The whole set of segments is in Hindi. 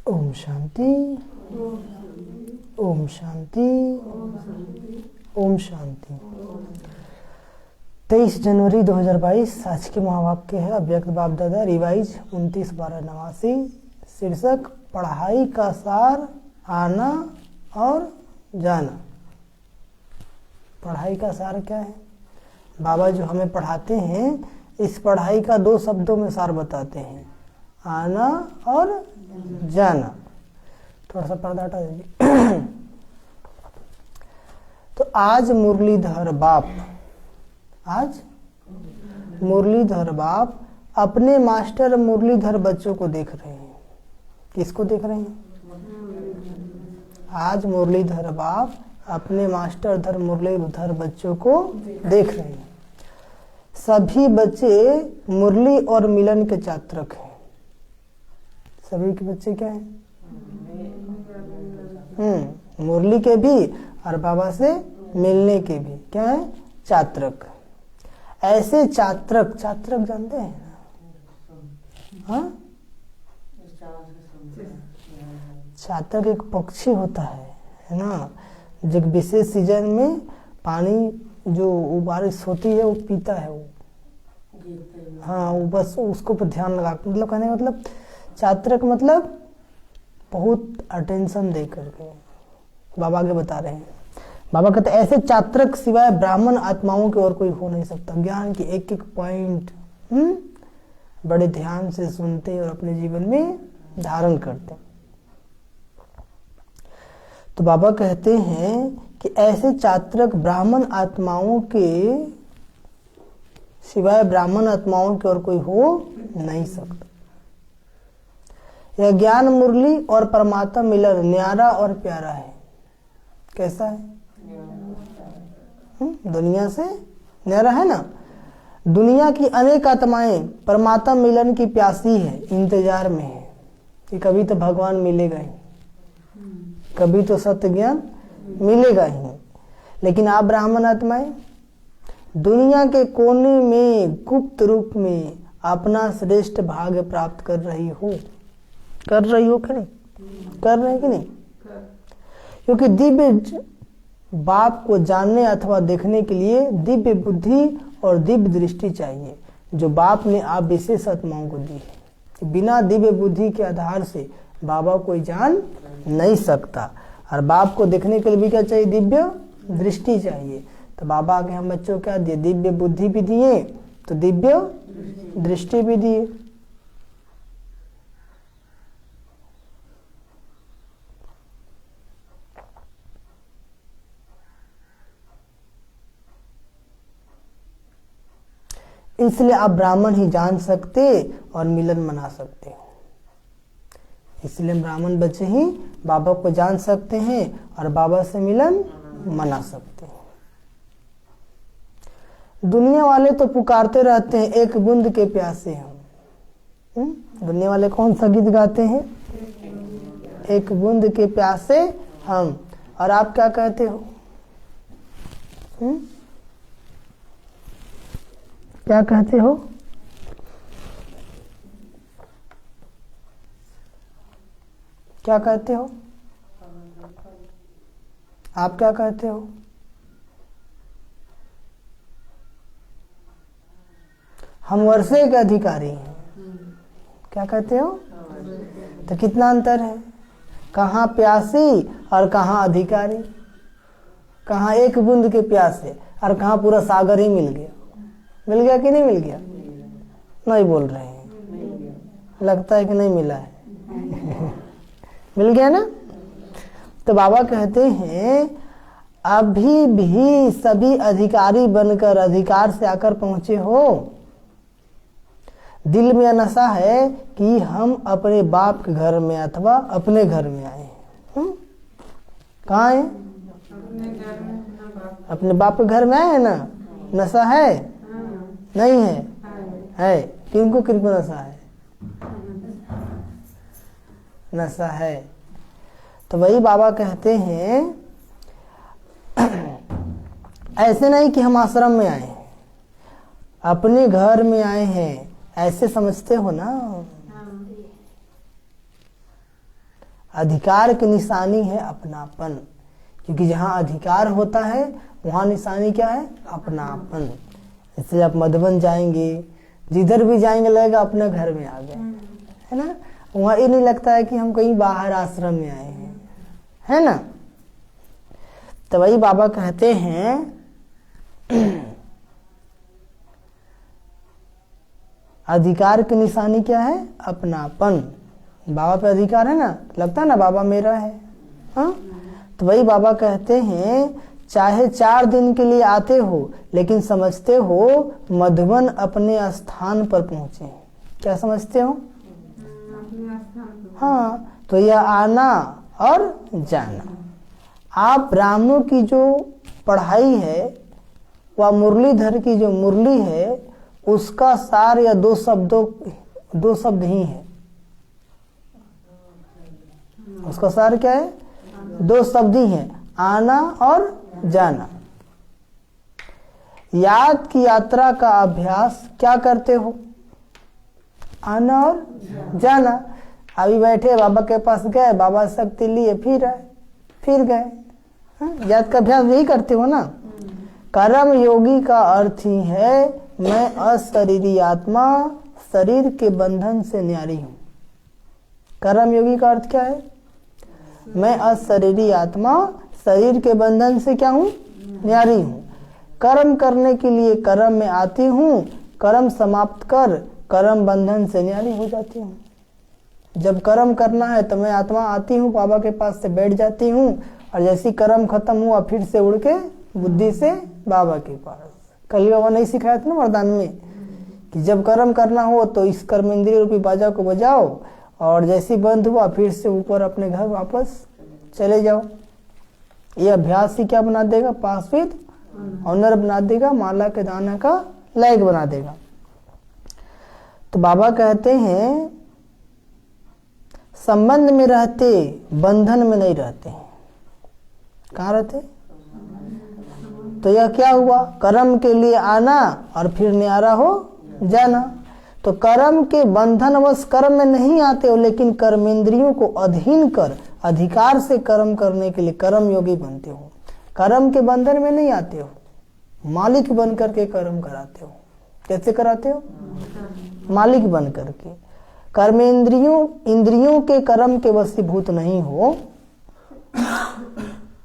ओम शांति, ओम शांति, ओम शांति। 23 जनवरी 2022 आज के महावाक्य है अव्यक्त बाप दादा रिवाइज 29/12/89। शीर्षक पढ़ाई का सार आना और जाना। पढ़ाई का सार क्या है? बाबा जो हमें पढ़ाते हैं इस पढ़ाई का 2 शब्दों में सार बताते हैं, आना और जाना। थोड़ा सा पर्दा हटा दीजिए। तो आज मुरलीधर बाप अपने मास्टर मुरलीधर बच्चों को देख रहे हैं। किसको देख रहे हैं? आज मुरलीधर बाप अपने मास्टर मुरलीधर बच्चों को देख रहे हैं। सभी बच्चे मुरली और मिलन के चात्रक हैं। सभी के बच्चे क्या हैं? मुरली के भी और बाबा से मिलने के भी क्या है? चात्रक। ऐसे चात्रक जानते हैं ना? हाँ, चातक एक पक्षी होता है ना, जो विशेष सीजन में पानी जो बारिश होती है वो पीता है वो। हाँ, वो बस उसको पर ध्यान लगा, मतलब कहने का मतलब चात्रक मतलब बहुत अटेंशन दे करके। बाबा आगे बता रहे हैं, बाबा कहते ऐसे चात्रक सिवाय ब्राह्मण आत्माओं के और कोई हो नहीं सकता। ज्ञान की एक एक पॉइंट बड़े ध्यान से सुनते और अपने जीवन में धारण करते। तो बाबा कहते हैं कि ऐसे चात्रक ब्राह्मण आत्माओं के सिवाय ब्राह्मण आत्माओं के और कोई हो नहीं सकता। यह ज्ञान मुरली और परमात्मा मिलन न्यारा और प्यारा है। कैसा है? दुनिया से न्यारा है ना। दुनिया की अनेक आत्माएं परमात्मा मिलन की प्यासी है, इंतजार में है कि कभी तो भगवान मिलेगा ही, कभी तो सत्य ज्ञान मिलेगा ही। लेकिन आप ब्राह्मण आत्माएं दुनिया के कोने में गुप्त रूप में अपना श्रेष्ठ भाग्य प्राप्त कर रही हो कि नहीं? कर रहे कि नहीं? क्योंकि दिव्य बाप को जानने अथवा देखने के लिए दिव्य बुद्धि और दिव्य दृष्टि चाहिए, जो बाप ने आप विशेष आत्माओं को दी है। बिना दिव्य बुद्धि के आधार से बाबा कोई जान नहीं सकता। और बाप को देखने के लिए भी क्या चाहिए? दिव्य दृष्टि चाहिए। तो बाबा के हम बच्चों क्या दिए? दिव्य बुद्धि भी दिए तो दिव्य दृष्टि भी दिए। इसलिए आप ब्राह्मण ही जान सकते और मिलन मना सकते हो। इसलिए ब्राह्मण बच्चे ही बाबा को जान सकते हैं और बाबा से मिलन मना सकते हैं। दुनिया वाले तो पुकारते रहते हैं एक बूंद के प्यासे हम। दुनिया वाले कौन सा गीत गाते हैं? एक बूंद के प्यासे हम। और आप क्या कहते हो? क्या कहते हो? क्या कहते हो? आप क्या कहते हो? हम वर्षे के अधिकारी हैं। क्या कहते हो? तो कितना अंतर है? कहाँ प्यासी और कहाँ अधिकारी। कहाँ एक बूंद के प्यासे और कहाँ पूरा सागर ही मिल गया। मिल गया कि नहीं मिल गया? नहीं बोल रहे हैं, लगता है कि नहीं मिला है। मिल गया ना। तो बाबा कहते हैं अभी भी सभी अधिकारी बनकर अधिकार से आकर पहुंचे हो। दिल में नशा है कि हम अपने बाप के घर में अथवा अपने घर में आए। कहाँ है? अपने बाप के घर में आए हैं ना। नशा है? नहीं है? है। किनको नशा है? नशा है। तो वही बाबा कहते हैं ऐसे नहीं कि हम आश्रम में आए हैं, अपने घर में आए हैं, ऐसे समझते हो ना। अधिकार की निशानी है अपनापन, क्योंकि जहाँ अधिकार होता है वहाँ निशानी क्या है? अपनापन। जैसे आप मधुबन जाएंगे, जिधर भी जाएंगे लगेगा अपने घर में आ गए, है ना। वहाँ ये नहीं लगता है कि हम कहीं बाहर आश्रम में आए हैं, है ना। तो वही बाबा कहते हैं अधिकार की निशानी क्या है? अपनापन। बाबा पे अधिकार है ना, लगता है ना बाबा मेरा है, हाँ। तो वही बाबा कहते हैं चाहे 4 दिन के लिए आते हो, लेकिन समझते हो मधुबन अपने स्थान पर पहुंचे। क्या समझते हो? हाँ, तो यह आना और जाना। आप ब्राह्मणों की जो पढ़ाई है वह मुरलीधर की जो मुरली है उसका सार या 2 शब्द ही है। उसका सार क्या है? 2 शब्द ही है, आना और जाना। याद की यात्रा का अभ्यास क्या करते हो? आना और जाना। अभी बैठे बाबा के पास गए, बाबा शक्ति लिए, फिर गए, याद का अभ्यास यही करते हो ना। कर्म योगी का अर्थ ही है मैं अशरीरी आत्मा, शरीर के बंधन से न्यारी हूं। कर्म योगी का अर्थ क्या है? मैं अशरीरी आत्मा, शरीर के बंधन से क्या हूं? न्यारी हूं। कर्म करने के लिए कर्म में आती हूं, कर्म समाप्त कर कर्म बंधन से न्यारी हो जाती हूं। जब कर्म करना है तो मैं आत्मा आती हूँ, बाबा के पास से बैठ जाती हूँ, और जैसी कर्म खत्म हुआ फिर से उड़ के बुद्धि से बाबा के पास। कल बाबा नहीं सिखाया था ना वरदान में कि जब कर्म करना हो तो इस कर्म इंद्रिय रूपी बाजा को बजाओ, और जैसी बंद हुआ फिर से ऊपर अपने घर वापस चले जाओ। ये अभ्यास ही क्या बना देगा? पास विद ऑनर बना देगा, माला के दाना का लायक बना देगा। तो बाबा कहते हैं संबंध में रहते, बंधन में नहीं रहते हैं। कहाँ रहते? तो यह क्या हुआ? कर्म के लिए आना और फिर न्यारा हो जाना। तो कर्म के बंधनवश कर्म में नहीं आते हो, लेकिन कर्मेंद्रियों को अधीन कर अधिकार से कर्म करने के लिए कर्म योगी बनते हो। कर्म के बंधन में नहीं आते हो, मालिक बन करके कर्म कराते हो। कैसे कराते हो? मालिक बन करके। इंद्रियों के कर्म के वशीभूत नहीं हो।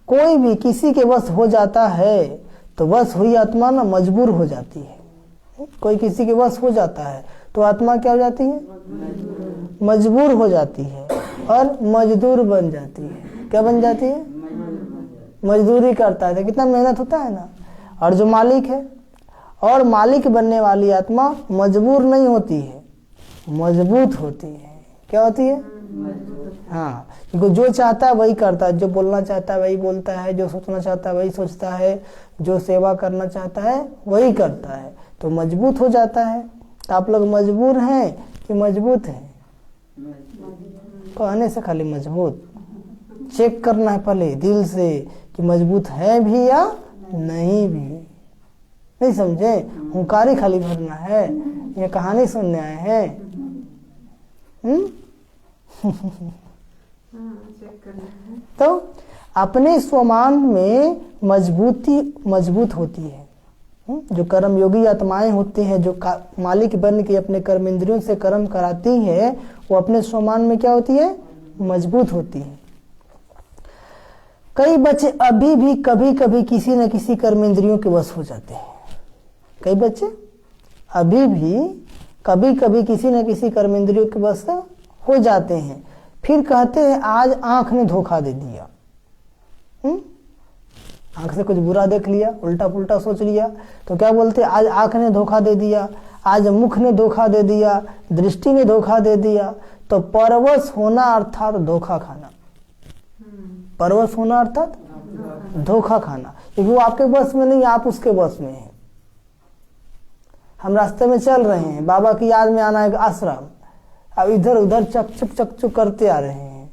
कोई भी किसी के वश हो जाता है तो वश हुई आत्मा ना मजबूर हो जाती है। कोई किसी के वश हो जाता है तो आत्मा क्या हो जाती है? मजबूर हो जाती है और मजदूर बन जाती है। क्या बन जाती है? मजदूरी करता है। तो कितना मेहनत होता है ना। और जो मालिक है, और मालिक बनने वाली आत्मा मजबूर नहीं होती है, मजबूत होती है। क्या होती है? हाँ, क्योंकि जो चाहता है वही करता है, जो बोलना चाहता है वही बोलता है, जो सोचना चाहता है वही सोचता है, जो सेवा करना चाहता है वही करता है, तो मजबूत हो जाता है। तो आप लोग मजबूर हैं कि मजबूत हैं? कहने से खाली मजबूत, चेक करना है पहले दिल से कि मजबूत है भी या नहीं भी। नहीं समझे? हुंकारी खाली भरना है, ये कहानी सुनने आए हैं? तो अपने स्वमान में मजबूत होती है। जो कर्म योगी आत्माएं होती हैं, जो मालिक बन के अपने कर्म इंद्रियों से कर्म कराती है, वो अपने स्वमान में क्या होती है? मजबूत होती है। कई बच्चे अभी भी कभी कभी किसी न किसी कर्म इंद्रियों के वश हो जाते हैं। कई बच्चे अभी भी कभी कभी किसी न किसी कर्म इंद्रियों के वश हो जाते हैं। फिर कहते हैं आज आंख ने धोखा दे दिया। आंख से कुछ बुरा देख लिया, उल्टा पुल्टा सोच लिया, तो क्या बोलते हैं? आज आंख ने धोखा दे दिया, आज मुख ने धोखा दे दिया, दृष्टि ने धोखा दे दिया। तो परवश होना अर्थात धोखा खाना। परवश होना अर्थात धोखा खाना, क्योंकि वो आपके बस में नहीं, आप उसके बस में हैं। हम रास्ते में चल रहे हैं, बाबा की याद में आना है आश्रम, अब इधर उधर चकचुक करते आ रहे हैं।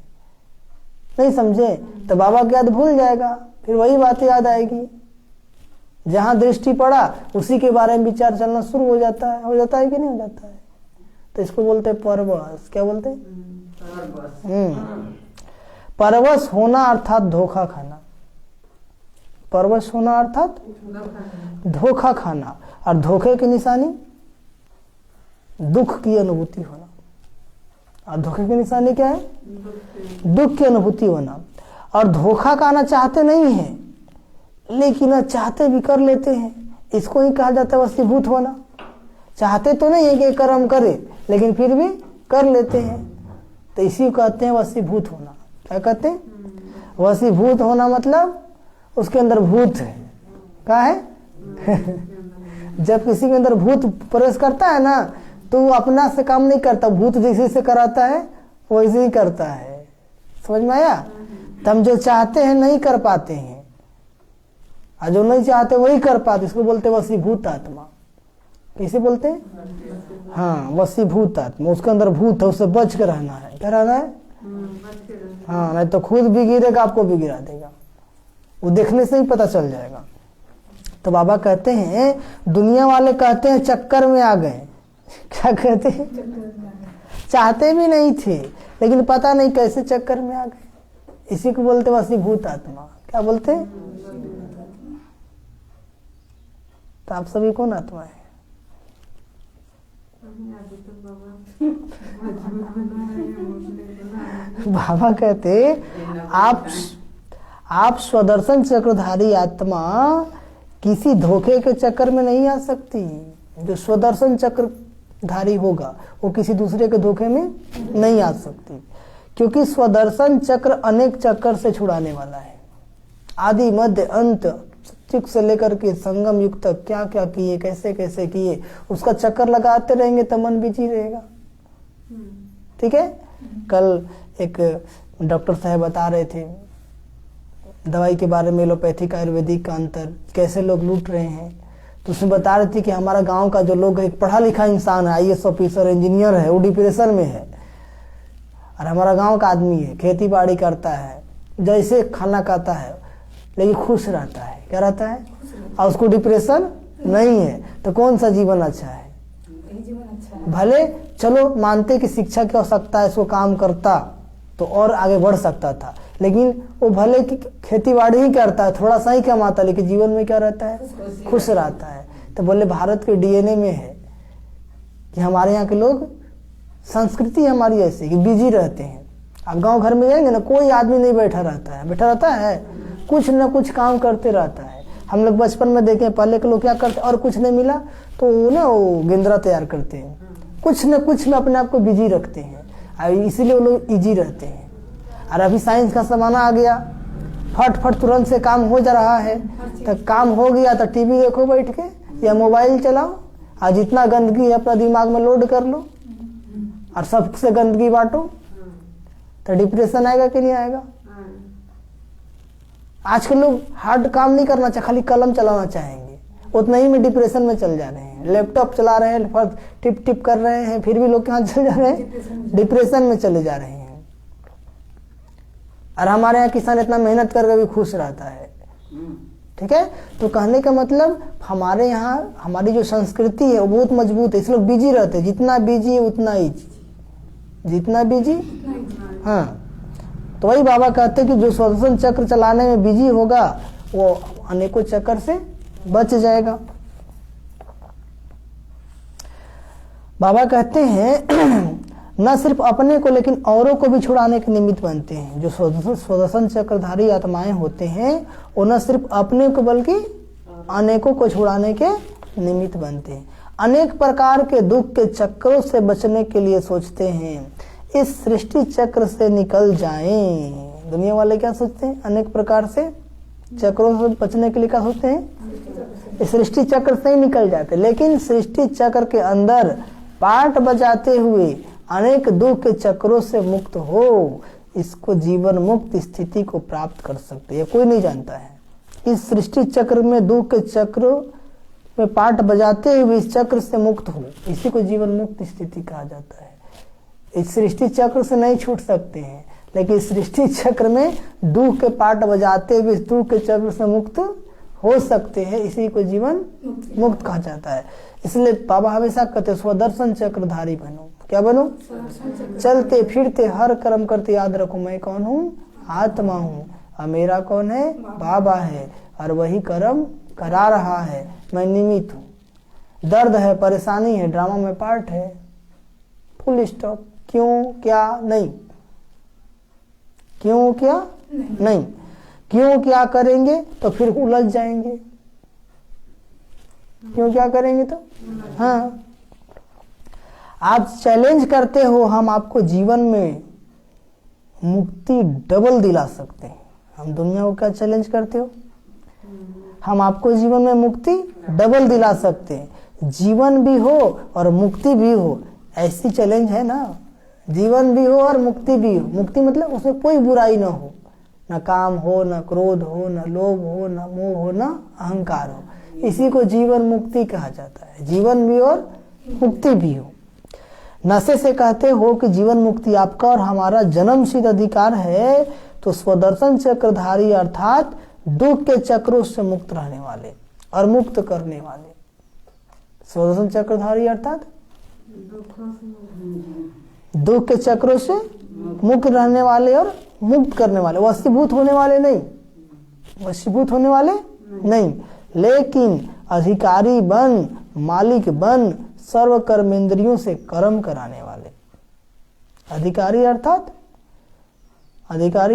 नहीं समझे? तो बाबा की याद भूल जाएगा, फिर वही बात याद आएगी। जहां दृष्टि पड़ा उसी के बारे में विचार चलना शुरू हो जाता है कि नहीं हो जाता है? तो इसको बोलते हैं परवश। क्या बोलते हैं? परवश होना अर्थात धोखा खाना, परवश होना अर्थात धोखा खाना। और धोखे की निशानी दुख की अनुभूति होना। और धोखे की निशानी क्या है? दुख की अनुभूति होना। और धोखा खाना चाहते नहीं है, लेकिन चाहते भी कर लेते हैं। इसको ही कहा जाता है वशीभूत होना। चाहते तो नहीं है कि कर्म करे, लेकिन फिर भी कर लेते हैं, तो इसी को कहते हैं वशीभूत होना। क्या कहते हैं? वशीभूत होना मतलब उसके अंदर भूत है। क्या है? जब किसी के अंदर भूत प्रवेश करता है ना, तो वो अपना से काम नहीं करता, भूत जैसे से कराता है वैसे ही करता है। समझ में आया? हम जो चाहते हैं नहीं कर पाते हैं, और जो नहीं चाहते वही कर पाते, इसको बोलते वशीभूत आत्मा। कैसे बोलते हैं? हाँ, वशीभूत आत्मा। उसके अंदर भूत है, उससे बच के रहना है। क्या रहना है? हाँ, नहीं तो खुद भी गिरेगा, आपको भी गिरा देगा। वो देखने से ही पता चल जाएगा। तो बाबा कहते हैं, दुनिया वाले कहते हैं चक्कर में आ गए। क्या कहते हैं? चाहते भी नहीं थे, लेकिन पता नहीं कैसे चक्कर में आ गए। इसी को बोलते वशीभूत आत्मा। क्या बोलते हैं? तो आप सभी कौन आत्मा है? बाबा कहते आप स्वदर्शन चक्रधारी आत्मा किसी धोखे के चक्कर में नहीं आ सकती। जो स्वदर्शन चक्रधारी होगा वो किसी दूसरे के धोखे में नहीं आ सकती, क्योंकि स्वदर्शन चक्र अनेक चक्कर से छुड़ाने वाला है। आदि मध्य अंत चिक से लेकर के संगम युग तक क्या क्या किए, कैसे कैसे किए, उसका चक्कर लगाते रहेंगे तो मन बिजी रहेगा। ठीक है? कल एक डॉक्टर साहब बता रहे थे दवाई के बारे में, एलोपैथिक आयुर्वेदिक का अंतर, कैसे लोग लूट रहे हैं। तो उसमें बता रही थी कि हमारा गांव का जो लोग एक पढ़ा लिखा इंसान है, IAS ऑफिसर, इंजीनियर है, वो डिप्रेशन में है। और हमारा गांव का आदमी है, खेती बाड़ी करता है, जैसे खाना खाता है, लेकिन खुश रहता है। क्या रहता है? और उसको डिप्रेशन नहीं है। तो कौन सा जीवन अच्छा है? भले चलो मानते कि शिक्षा की आवश्यकता है, इसको काम करता तो और आगे बढ़ सकता था, लेकिन वो भले कि खेती बाड़ी ही करता है, थोड़ा सा ही कमाता, लेकिन जीवन में क्या रहता है? खुश रहता है। तो बोले भारत के DNA में है कि हमारे यहाँ के लोग, संस्कृति हमारी ऐसी कि बिजी रहते हैं। आप गांव घर में जाएंगे ना, कोई आदमी नहीं बैठा रहता है। बैठा रहता है, कुछ न कुछ काम करते रहता है। हम लोग बचपन में देखे, पहले के लोग क्या करते, और कुछ नहीं मिला तो वो गेंदरा तैयार करते हैं, कुछ न कुछ में अपने आप को बिजी रखते हैं, इसीलिए वो लोग इजी रहते हैं। और अभी साइंस का जमाना आ गया, फट फट तुरंत से काम हो जा रहा है। तो काम हो गया तो टीवी देखो बैठ के, या मोबाइल चलाओ, और जितना गंदगी है अपना दिमाग में लोड कर लो, और सबसे गंदगी बांटो, तो डिप्रेशन आएगा कि नहीं आएगा? आजकल लोग हार्ड काम नहीं करना चाहे, खाली कलम चलाना चाहेंगे, उतना ही में डिप्रेशन में चल जा रहे हैं। लैपटॉप चला रहे हैं, टिप टिप कर रहे हैं, फिर भी लोग कहाँ चल जा रहे हैं? डिप्रेशन में चले जा रहे हैं। और हमारे यहाँ किसान इतना मेहनत करके भी खुश रहता है। ठीक है? तो कहने का मतलब हमारे यहाँ हमारी जो संस्कृति है वो बहुत मजबूत है, इसलिए बिजी रहते हैं। जितना बिजी है उतना इजी, जितना बिजी। हाँ, तो वही बाबा कहते हैं कि जो स्वदर्शन चक्र चलाने में बिजी होगा वो अनेकों चक्कर से बच जाएगा। बाबा कहते हैं न सिर्फ अपने को लेकिन औरों को भी छुड़ाने के निमित्त बनते हैं। जो स्वदर्शन चक्रधारी आत्माएं होते हैं वो न सिर्फ अपने को बल्कि अनेकों को छुड़ाने के निमित्त बनते हैं। अनेक प्रकार के दुख के चक्रों से बचने के लिए सोचते हैं इस सृष्टि चक्र से निकल जाएं। दुनिया वाले क्या सोचते हैं? अनेक प्रकार से चक्रों से बचने के लिए क्या सोचते हैं? इस सृष्टि चक्र से ही निकल जाते, लेकिन सृष्टि चक्र के अंदर पाठ बजाते हुए अनेक दुख के चक्रों से मुक्त हो, इसको जीवन मुक्त स्थिति को प्राप्त कर सकते हैं। कोई नहीं जानता है। इस सृष्टि चक्र में दुख के चक्रों में पाठ बजाते हुए इस चक्र से मुक्त हो, इसी को जीवन मुक्त स्थिति कहा जाता है। इस सृष्टि चक्र से नहीं छूट सकते हैं, लेकिन इस सृष्टि चक्र में दुख के पाठ बजाते हुए इस दुख के चक्र से मुक्त हो सकते हैं, इसी को जीवन मुक्त कहा जाता है। इसलिए बाबा हमेशा कहते स्वदर्शन चक्रधारी बनो। क्या बनो? चलते फिरते हर कर्म करते याद रखो मैं कौन हूँ? आत्मा हूँ, और मेरा कौन है? बाबा है, और वही कर्म करा रहा है, मैं निमित्त हूँ। दर्द है, परेशानी है, ड्रामा में पार्ट है, फुल स्टॉप। क्यों क्या नहीं, क्यों क्या नहीं। क्यों क्या करेंगे तो फिर उलझ जाएंगे, क्यों क्या करेंगे तो हाँ। आप चैलेंज करते हो, हम आपको जीवन में मुक्ति डबल दिला सकते हैं। हम दुनिया को क्या चैलेंज करते हो? हम आपको जीवन में मुक्ति डबल दिला सकते हैं। जीवन भी हो और मुक्ति भी हो, ऐसी चैलेंज है ना। जीवन भी हो और मुक्ति भी हो। मुक्ति मतलब उसमें कोई बुराई ना हो, न काम हो, न क्रोध हो, न लोभ हो, न मोह हो, न अहंकार हो। इसी को जीवन मुक्ति कहा जाता है। जीवन भी और मुक्ति भी हो। नशे से कहते हो कि जीवन मुक्ति आपका और हमारा जन्मसिद्ध अधिकार है, तो स्वदर्शन चक्रधारी अर्थात दुख के चक्रों से मुक्त रहने वाले और मुक्त करने वाले। स्वदर्शन चक्रधारी अर्थात दुख के चक्रों से मुक्त रहने वाले और मुक्त करने वाले। वशीभूत होने वाले नहीं, वशीभूत होने वाले नहीं, लेकिन अधिकारी बन, मालिक बन, सर्व कर्मेंद्रियों से कर्म कराने वाले। अधिकारी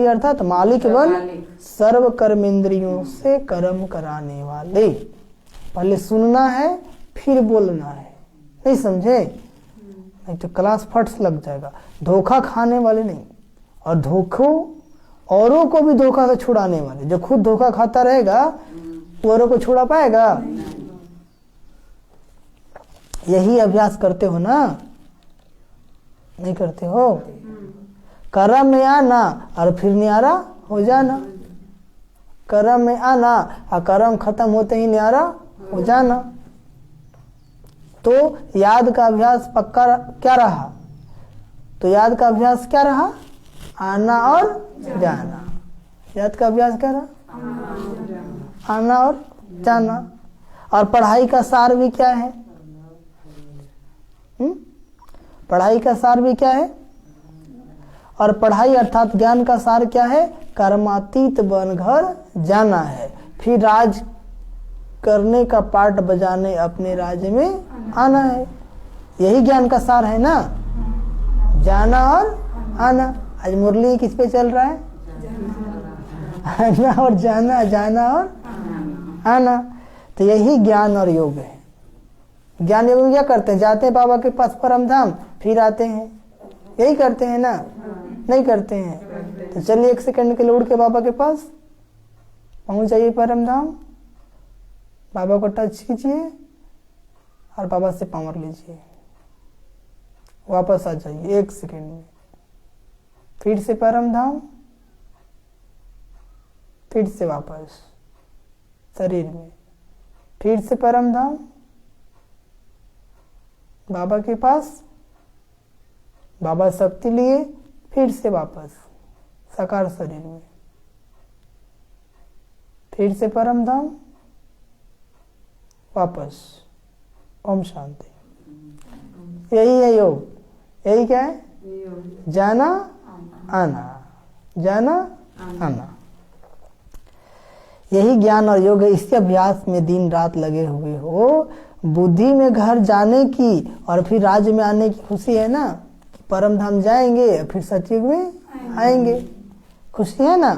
अर्थात मालिक बन, सर्व कर्मेंद्रियों से कर्म कराने वाले। पहले सुनना है फिर बोलना है, नहीं समझे? नहीं तो क्लास फट से लग जाएगा। धोखा खाने वाले नहीं, और धोखों औरों को भी धोखा से छुड़ाने वाले। जो खुद धोखा खाता रहेगा वो औरों को छुड़ा पाएगा? यही अभ्यास करते हो ना, नहीं करते हो? कर्म में आना और फिर न्यारा हो जाना, कर्म में आना और कर्म खत्म होते ही न्यारा हो जाना। तो याद का अभ्यास पक्का क्या रहा? तो याद का अभ्यास क्या रहा? आना और जाना। याद का अभ्यास क्या रहा? आना और जाना। और पढ़ाई का सार भी क्या है? पढ़ाई का सार भी क्या है? और पढ़ाई अर्थात ज्ञान का सार क्या है? कर्मातीत बन घर जाना है, फिर राज करने का पार्ट बजाने अपने राज्य में आना है। यही ज्ञान का सार है ना, जाना और आना। आज मुरली किस पे चल रहा है? आना और जाना, जाना और आना। तो यही ज्ञान और योग है। ज्ञान योग में क्या करते हैं? जाते हैं बाबा के पास परम धाम, फिर आते हैं, यही करते हैं ना? नहीं करते हैं। तो चलिए 1 सेकंड के लिए उड़ के बाबा के पास पहुंच जाइए परम धाम, बाबा को टच कीजिए और बाबा से पावर लीजिए, वापस आ जाइए 1 सेकंड में। फिर से परम धाम, फिर से वापस शरीर में, फिर से परम धाम, बाबा के पास, बाबा शक्ति लिए, फिर से वापस साकार शरीर में, फिर से परम धाम, वापस। ओम शांति। यही है योग। यही क्या है? जाना आना, जाना आना। यही ज्ञान और योग है। इसी अभ्यास में दिन रात लगे हुए हो। बुद्धि में घर जाने की और फिर राज्य में आने की खुशी है ना, परम धाम जाएंगे फिर सतयुग में आएंगे, खुशी है ना?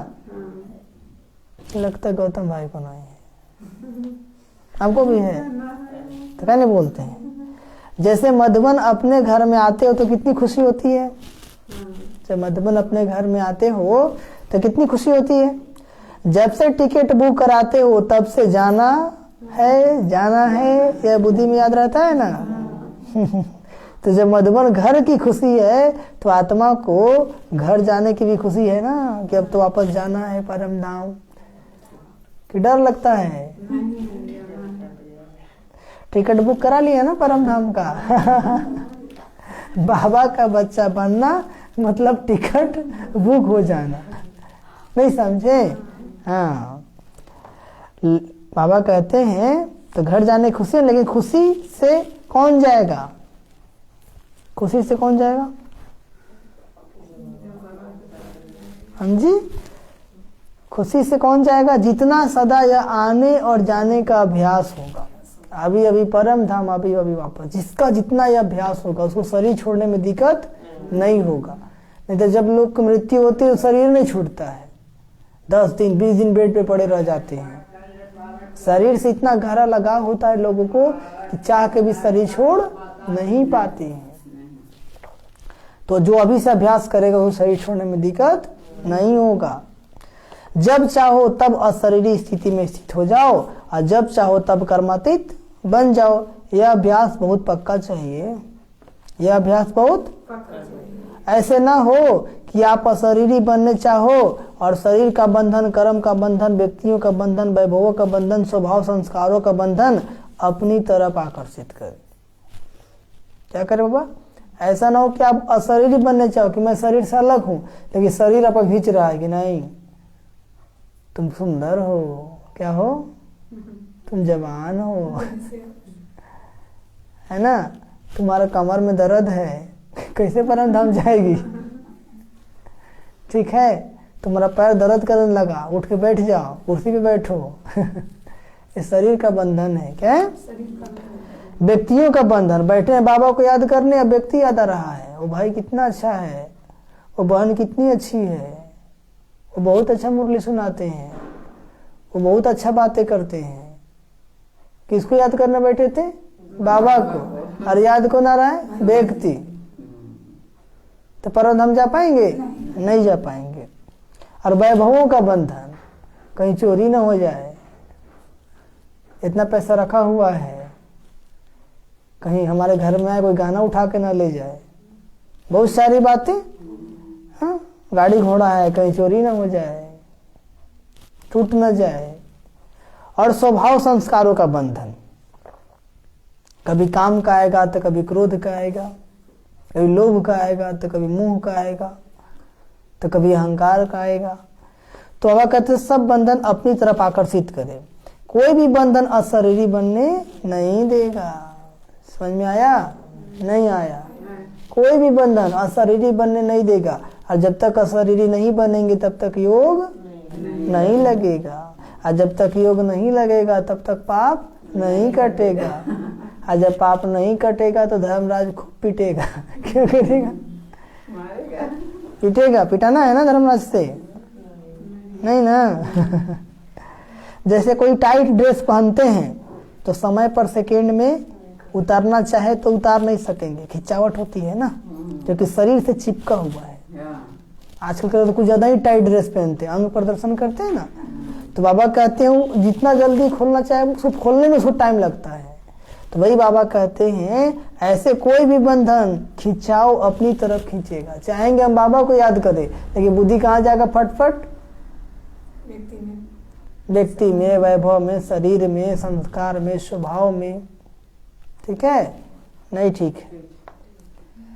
लगता है गौतम भाई को नहीं है, आपको भी है तो क्या नहीं बोलते हैं? जैसे मधुबन अपने घर में आते हो तो कितनी खुशी होती है। जब मधुबन अपने घर में आते हो तो कितनी खुशी होती है। जब से टिकट बुक कराते हो तब से जाना है, जाना है, यह बुद्धि में याद रहता है ना। तो जब मधुबन घर की खुशी है तो आत्मा को घर जाने की भी खुशी है ना, कि अब तो वापस जाना है परम धाम। कि डर लगता है? टिकट बुक करा लिया ना परम धाम का। बाबा का बच्चा बनना मतलब टिकट बुक हो जाना, नहीं समझे? हाँ, बाबा कहते हैं तो घर जाने की खुशी है, लेकिन खुशी से कौन जाएगा? खुशी से कौन जाएगा? हाँ जी, खुशी से कौन जाएगा? जितना सदा यह आने और जाने का अभ्यास होगा, अभी अभी परम धाम, अभी अभी वापस, जिसका जितना यह अभ्यास होगा उसको शरीर छोड़ने में दिक्कत नहीं होगा। नहीं तो जब लोग की मृत्यु होती है तो शरीर नहीं छूटता है, 10 दिन 20 दिन बेड पे पड़े रह जाते हैं। शरीर से इतना गहरा लगाव होता है लोगों को कि चाह के भी शरीर छोड़ नहीं पाते हैं। तो जो अभी से अभ्यास करेगा वो शरीर छोड़ने में दिक्कत नहीं होगा। जब चाहो तब अशरीरी स्थिति में स्थित हो जाओ और जब चाहो तब कर्मातीत बन जाओ। यह अभ्यास बहुत पक्का चाहिए, यह अभ्यास बहुत पक्का चाहिए। ऐसे ना हो कि आप अशरीरी बनने चाहो और शरीर का बंधन, कर्म का बंधन, व्यक्तियों का बंधन, वैभवों का बंधन, स्वभाव संस्कारों का बंधन अपनी तरफ आकर्षित करे। क्या करे बाबा? ऐसा ना हो कि आप अशरीरी बनने चाहो कि मैं शरीर से अलग हूं, लेकिन शरीर आपको खींच रहा है कि नहीं तुम सुंदर हो, क्या हो, तुम जवान हो, है ना, तुम्हारा कमर में दर्द है, कैसे परम धाम जाएगी? ठीक है, तुम्हारा पैर दर्द करने लगा, उठ के बैठ जाओ, कुर्सी पे बैठो। ये शरीर का बंधन है। क्या है? व्यक्तियों का बंधन। बैठे हैं बाबा को याद करने, अब व्यक्ति याद आ रहा है, वो भाई कितना अच्छा है, वो बहन कितनी अच्छी है, वो बहुत अच्छा मुरली सुनाते हैं, वो बहुत अच्छा बातें करते हैं। किसको याद करने बैठे थे? बाबा को। और याद कौन आ रहा है? व्यक्ति। तो परम धाम जा पाएंगे? नहीं जा पाएंगे। और वैभवों का बंधन, कहीं चोरी ना हो जाए, इतना पैसा रखा हुआ है, कहीं हमारे घर में आए कोई गाना उठा के ना ले जाए, बहुत सारी बातें। हाँ, गाड़ी घोड़ा है, कहीं चोरी ना हो जाए, टूट ना जाए। और स्वभाव संस्कारों का बंधन, कभी काम का आएगा तो कभी क्रोध का आएगा, कभी लोभ का आएगा तो कभी मोह का आएगा, तो कभी अहंकार का आएगा। तो अब कहते सब बंधन अपनी तरफ आकर्षित करे। कोई भी बंधन अशरीरी बनने नहीं देगा। समझ में आया? नहीं आया? कोई भी बंधन अशरीरी बनने नहीं देगा। और जब तक अशरीरी नहीं बनेंगे तब तक योग नहीं लगेगा, और जब तक योग नहीं लगेगा तब तक पाप नहीं कटेगा, और जब पाप नहीं कटेगा तो धर्मराज खूब पीटेगा। क्यों कटेगा? पीटेगा। पिटाना है ना धर्मराज से, नहीं ना। जैसे कोई टाइट ड्रेस पहनते हैं तो समय पर सेकेंड में उतारना चाहे तो उतार नहीं सकेंगे, खिंचावट होती है ना, क्योंकि शरीर से चिपका हुआ है। आजकल के तो कुछ ज्यादा ही टाइट ड्रेस पहनते हैं, अंग प्रदर्शन करते हैं ना। तो बाबा कहते हैं जितना जल्दी खोलना चाहे उसको खोलने में उसको टाइम लगता है। तो वही बाबा कहते हैं ऐसे कोई भी बंधन खिंचाओ अपनी तरफ खींचेगा। चाहेंगे हम बाबा को याद करें, लेकिन बुद्धि कहाँ जाएगा? फटफट व्यक्ति में, वैभव में, शरीर में, संस्कार में, स्वभाव में। ठीक है? नहीं ठीक है।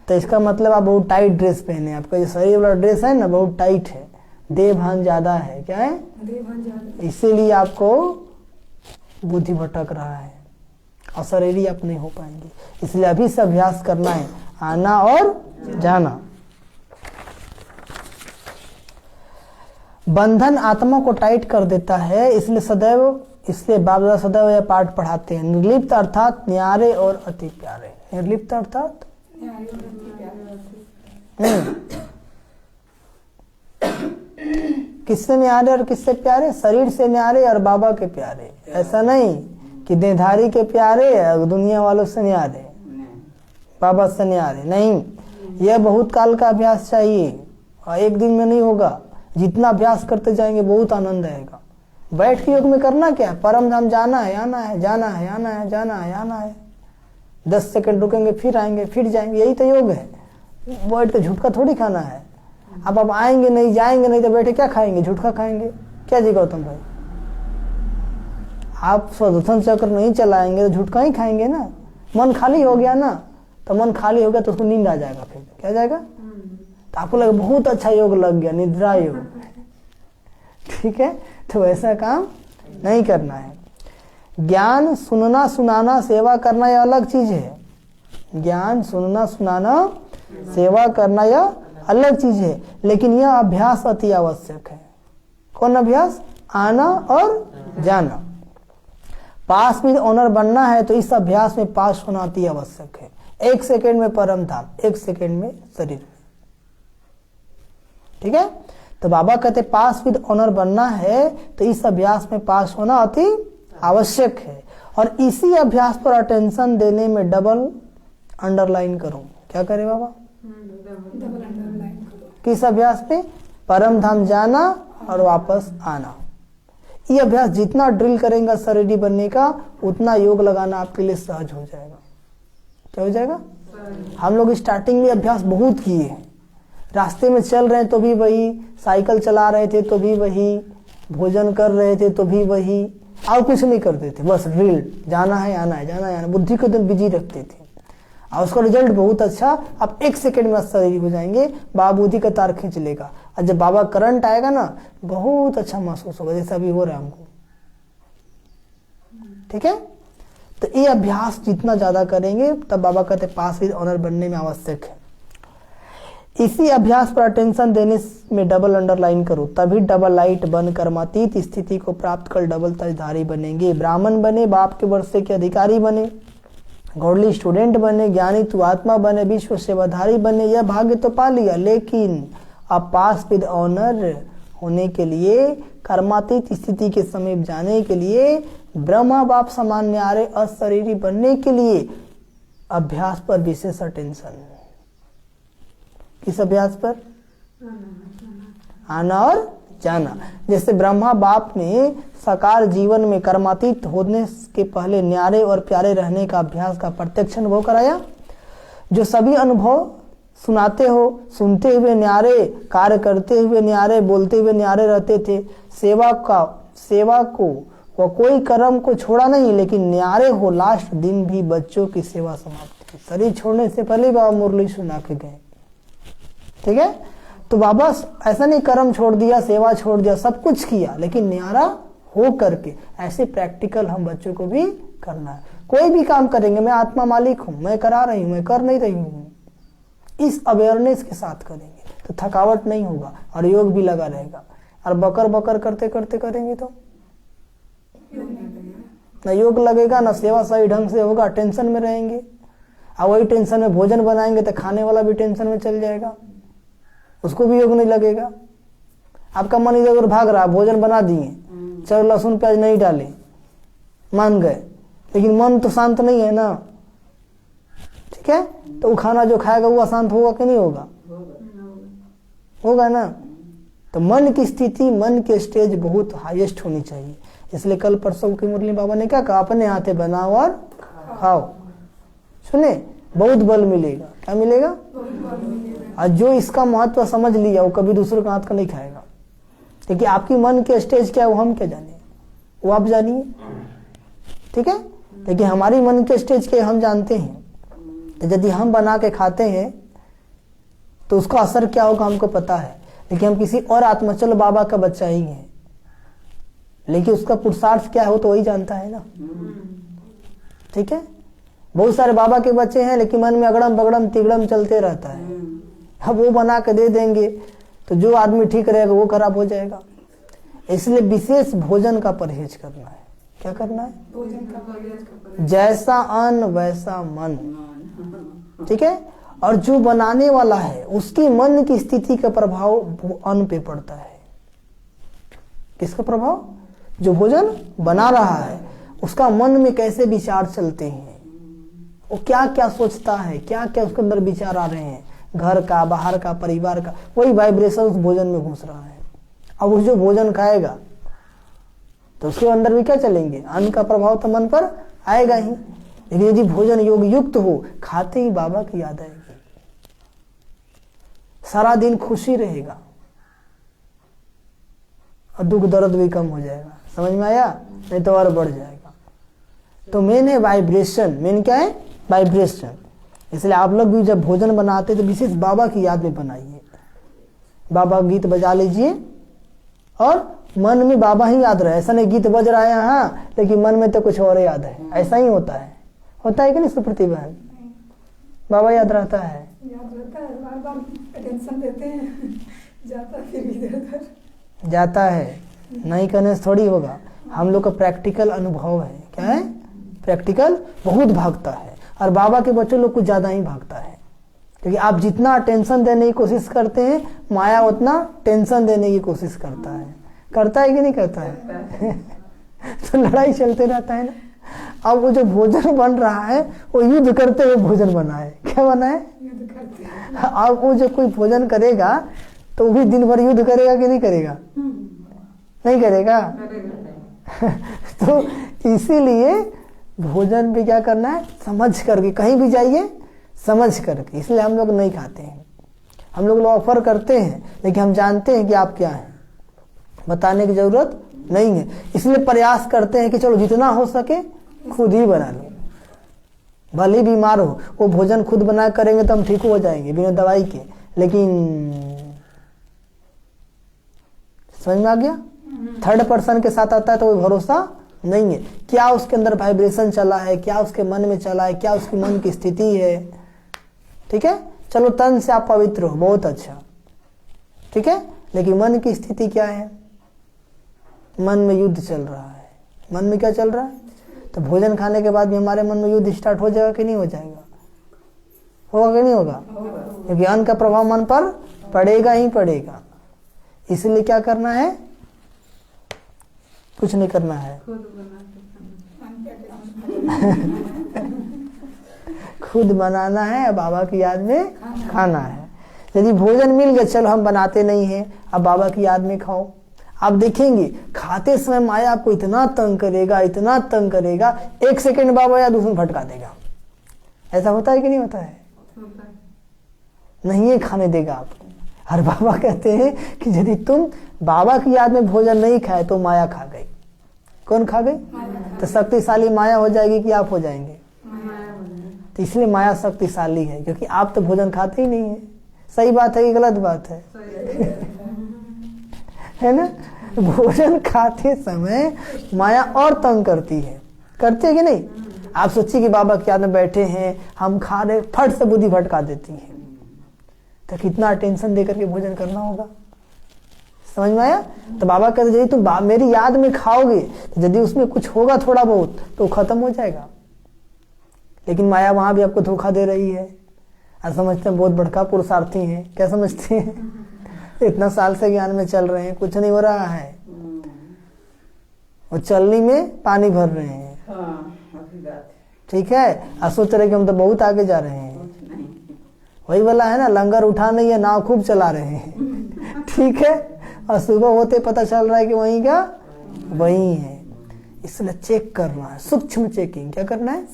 तो इसका मतलब आप बहुत टाइट ड्रेस पहने, आपका जो शरीर वाला ड्रेस है ना बहुत टाइट है, देह भान ज्यादा है। क्या है? इसीलिए आपको बुद्धि भटक रहा है, अशरीरी आप नहीं हो पाएंगे। इसलिए अभी से अभ्यास करना है, आना और जाना। बंधन आत्मा को टाइट कर देता है, इसलिए बाप दादा सदैव यह पाठ पढ़ाते हैं। निर्लिप्त अर्थात न्यारे और अति प्यारे। निर्लिप्त अर्थात किससे न्यारे और किससे प्यारे? शरीर से न्यारे और बाबा के प्यारे। ऐसा नहीं कि देहधारी के प्यारे और दुनिया वालों से न्यारे, बाबा से न्यारे नहीं। यह बहुत काल का अभ्यास चाहिए और एक दिन में नहीं होगा। जितना अभ्यास करते जाएंगे बहुत आनंद आएगा। बैठ के योग में करना क्या? परम धाम जाना है, आना है, जाना है, आना है, जाना है, आना है। 10 सेकंड रुकेंगे, फिर आएंगे, फिर जाएंगे, यही तो योग है। बैठ के झुटका थोड़ी खाना है। अब आएंगे नहीं, जाएंगे नहीं तो बैठे क्या खाएंगे? झुटका खाएंगे। क्या जी गौतम भाई? आप स्वदर्शन चक्र नहीं चलाएंगे तो झुटका ही खाएंगे ना। मन खाली हो गया ना, तो मन खाली हो गया तो उसको नींद आ जाएगा। फिर क्या जाएगा? तो आपको लगे बहुत अच्छा योग लग गया, निद्रा योग। ठीक है? तो ऐसा काम नहीं करना है। ज्ञान सुनना सुनाना सेवा करना यह अलग चीज है। ज्ञान सुनना सुनाना सेवा करना यह अलग चीज है, लेकिन यह अभ्यास अति आवश्यक है। कौन अभ्यास? आना और जाना। पास विद ऑनर बनना है तो इस अभ्यास में पास होना अति आवश्यक है। 1 सेकेंड में परम धाम, 1 सेकेंड में शरीर में। ठीक है, तो बाबा कहते पास विद ऑनर बनना है तो इस अभ्यास में पास होना अति आवश्यक है। और इसी अभ्यास पर अटेंशन देने में डबल अंडरलाइन करो। क्या करे बाबा? डबल अंडरलाइन करो। किस अभ्यास में? परम धाम जाना और वापस आना। ये अभ्यास जितना ड्रिल करेंगे शरीरी बनने का, उतना योग लगाना आपके लिए सहज हो जाएगा। क्या हो जाएगा? हम लोग स्टार्टिंग में अभ्यास बहुत किए हैं। रास्ते में चल रहे हैं तो भी वही, साइकिल चला रहे थे तो भी वही, भोजन कर रहे थे तो भी वही, और कुछ नहीं करते थे, बस ड्रिल, जाना है आना है, जाना है आना। बुद्धि को तो बिजी रखते थे और उसका रिजल्ट बहुत अच्छा। आप 1 सेकेंड में शरीरी हो जाएंगे, बाबा बुद्धि का तार खींच लेगा। और जब बाबा करंट आएगा ना, बहुत अच्छा महसूस होगा, जैसा अभी हो रहा है हमको। ठीक है, तो ये अभ्यास जितना ज्यादा करेंगे तब बाबा कहते पास विद ऑनर बनने में आवश्यक है। इसी अभ्यास पर अटेंशन देने में डबल अंडरलाइन करो, तभी डबल लाइट बन कर्मातीत स्थिति को प्राप्त कर डबल तजधारी बनेंगे। ब्राह्मण बने, बाप के वर्षे के अधिकारी बने, गौड़ली स्टूडेंट बने, ज्ञानी तू आत्मा बने, विश्व सेवाधारी बने, यह भाग्य तो पा लिया। लेकिन अब पास विद ऑनर होने के लिए, कर्मातीत स्थिति के समीप जाने के लिए, ब्रह्मा बाप समान न्यारे अशरीरी बनने के लिए अभ्यास पर विशेष अटेंशन। किस अभ्यास पर? आना और जाना। जैसे ब्रह्मा बाप ने साकार जीवन में कर्मातीत होने के पहले न्यारे और प्यारे रहने का अभ्यास का प्रत्यक्ष अनुभव कराया। जो सभी अनुभव सुनाते हो, सुनते हुए न्यारे, कार्य करते हुए न्यारे, बोलते हुए न्यारे रहते थे। सेवा को वह कोई कर्म को छोड़ा नहीं, लेकिन न्यारे हो लास्ट दिन भी बच्चों की सेवा समाप्त की। शरीर छोड़ने से पहले बाबा मुरली सुना के गए। ठीक है, तो बाबा ऐसा नहीं कर्म छोड़ दिया, सेवा छोड़ दिया, सब कुछ किया, लेकिन न्यारा हो करके। ऐसे प्रैक्टिकल हम बच्चों को भी करना है। कोई भी काम करेंगे, मैं आत्मा मालिक हूं, मैं करा रही हूं, मैं कर नहीं रही हूं, इस अवेयरनेस के साथ करेंगे तो थकावट नहीं होगा और योग भी लगा रहेगा। और बकर बकर करते करते करेंगे तो ना योग लगेगा, ना सेवा सही ढंग से होगा, टेंशन में रहेंगे। और वही टेंशन में भोजन बनाएंगे तो खाने वाला भी टेंशन में चल जाएगा, उसको भी योग नहीं लगेगा। आपका मन इधर उधर भाग रहा, भोजन बना दिए, चलो लहसुन प्याज नहीं डाले, मान गए, लेकिन मन तो शांत नहीं है ना। ठीक है, तो वो खाना जो खाएगा वो अशांत होगा कि नहीं होगा? होगा ना। तो मन की स्थिति, मन के स्टेज बहुत हाईएस्ट होनी चाहिए। इसलिए कल परसों की मुरली बाबा ने क्या कहा? अपने हाथे बनाओ और खाओ। सुने, बहुत बल मिलेगा। क्या मिलेगा? और जो इसका महत्व समझ लिया वो कभी दूसरे का हाथ का नहीं खाएगा। क्योंकि आपकी मन के स्टेज क्या है वो हम क्या जाने, वो आप जानिए। ठीक है, लेकिन हमारी मन के स्टेज के हम जानते हैं। तो यदि हम बना के खाते हैं तो उसका असर क्या होगा हमको पता है। लेकिन हम किसी और आत्मा, चलो बाबा का बच्चा ही है, लेकिन उसका पुरुषार्थ क्या हो तो वही जानता है ना। ठीक है, बहुत सारे बाबा के बच्चे हैं लेकिन मन में अगड़म बगड़म तिगड़म चलते रहता है। अब वो बना के दे देंगे तो जो आदमी ठीक रहेगा वो खराब हो जाएगा। इसलिए विशेष भोजन का परहेज करना है। क्या करना है? भोजन का परहेज। जैसा अन्न वैसा मन। ठीक है, और जो बनाने वाला है उसकी मन की स्थिति का प्रभाव अन्न पे पड़ता है। किसका प्रभाव? जो भोजन बना रहा है उसका मन में कैसे विचार चलते हैं, वो क्या क्या सोचता है, क्या क्या उसके अंदर विचार आ रहे हैं, घर का, बाहर का, परिवार का, वही वाइब्रेशन उस भोजन में घुस रहा है। अब उस जो भोजन खाएगा तो उसके अंदर भी क्या चलेंगे? अन्न का प्रभाव तो मन पर आएगा ही। लेकिन यदि भोजन योग युक्त हो, खाते ही बाबा की याद आएगी, सारा दिन खुशी रहेगा और दुख दर्द भी कम हो जाएगा। समझ में आया? नहीं तो और बढ़ जाएगा। तो मेन है वाइब्रेशन। मेन क्या है? वाइब्रेशन। इसलिए आप लोग भी जब भोजन बनाते तो विशेष बाबा की याद में बनाइए। बाबा गीत बजा लीजिए और मन में बाबा ही याद रहे। ऐसा नहीं गीत बज रहा है हाँ, लेकिन मन में तो कुछ और याद है। ऐसा ही होता है कि नहीं सुप्रति बहन? बाबा याद रहता है, बार बार अटेंशन देते हैं, जाता फिर इधर उधर जाता है। नहीं करने से थोड़ी होगा। हम लोग का प्रैक्टिकल अनुभव है। क्या है? प्रैक्टिकल बहुत भागता है, और बाबा के बच्चों लोग कुछ ज्यादा ही भागता है, क्योंकि आप जितना टेंशन देने की कोशिश करते हैं, माया उतना टेंशन देने की कोशिश करता है। करता है कि नहीं करता है? तो लड़ाई चलते रहता है ना। अब वो जो भोजन बन रहा है वो युद्ध करते हुए भोजन बना है। क्या बना है? युद्ध करते हैं। अब वो जो कोई भोजन करेगा तो वो भी दिन भर युद्ध करेगा कि नहीं करेगा? नहीं करेगा। तो इसीलिए भोजन पे क्या करना है? समझ करके, कहीं भी जाइए समझ करके। इसलिए हम लोग नहीं खाते हैं। हम लोग ऑफर करते हैं, लेकिन हम जानते हैं कि आप क्या हैं, बताने की जरूरत नहीं है। इसलिए प्रयास करते हैं कि चलो जितना हो सके खुद ही बना लो। भले बीमार हो, वो भोजन खुद बना करेंगे तो हम ठीक हो जाएंगे बिना दवाई के। लेकिन समझ में आ गया? थर्ड पर्सन के साथ आता है तो कोई भरोसा नहीं है। क्या उसके अंदर वाइब्रेशन चला है, क्या उसके मन में चला है, क्या उसकी मन की स्थिति है। ठीक है, चलो तन से आप पवित्र हो, बहुत अच्छा, ठीक है, लेकिन मन की स्थिति क्या है? मन में युद्ध चल रहा है। मन में क्या चल रहा है? तो भोजन खाने के बाद भी हमारे मन में युद्ध स्टार्ट हो जाएगा कि नहीं हो जाएगा? होगा कि नहीं होगा? क्योंकि अन्न का प्रभाव मन पर पड़ेगा ही पड़ेगा। इसलिए क्या करना है? कुछ नहीं करना है, खुद बनाना है, अब बाबा की याद में खाना है। यदि भोजन मिल गया, चलो हम बनाते नहीं हैं, अब बाबा की याद में खाओ। आप देखेंगे खाते समय माया आपको इतना तंग करेगा, इतना तंग करेगा, 1 सेकंड बाबा या दूसरे भटका देगा। ऐसा होता है कि नहीं होता है? नहीं है, खाने देगा आपको। हर बाबा कहते हैं कि यदि तुम बाबा की याद में भोजन नहीं खाए तो माया खा गई। कौन खा गई? तो शक्तिशाली माया हो जाएगी कि आप हो जाएंगे? तो इसलिए माया शक्तिशाली है, क्योंकि आप तो भोजन खाते ही नहीं है। सही बात है कि गलत बात है? है ना? भोजन खाते समय माया और तंग करती है, करती है कि नहीं? आप सोचिए कि बाबा की याद में बैठे हैं, हम खा रहे, फट से बुद्धि भटका देती है, तो कितना टेंशन देकर के भोजन करना होगा। समझ में आया? तो बाबा कहते यदि तुम मेरी याद में खाओगे, तो यदि उसमें कुछ होगा थोड़ा बहुत तो खत्म हो जाएगा। लेकिन माया वहां भी आपको धोखा दे रही है। आप समझते हैं बहुत बड़का पुरुषार्थी है। क्या समझते हैं? इतना साल से ज्ञान में चल रहे हैं, कुछ नहीं हो रहा है, और चलनी में पानी भर रहे हैं। ठीक है, और सोच रहे कि हम तो बहुत आगे जा रहे हैं। वही वाला है ना, लंगर उठा नहीं है, नाव खूब चला रहे हैं। ठीक है, और सुबह होते पता चल रहा है कि वही का वही है। इसलिए चेक करना है, सूक्ष्म चेकिंग। क्या करना है?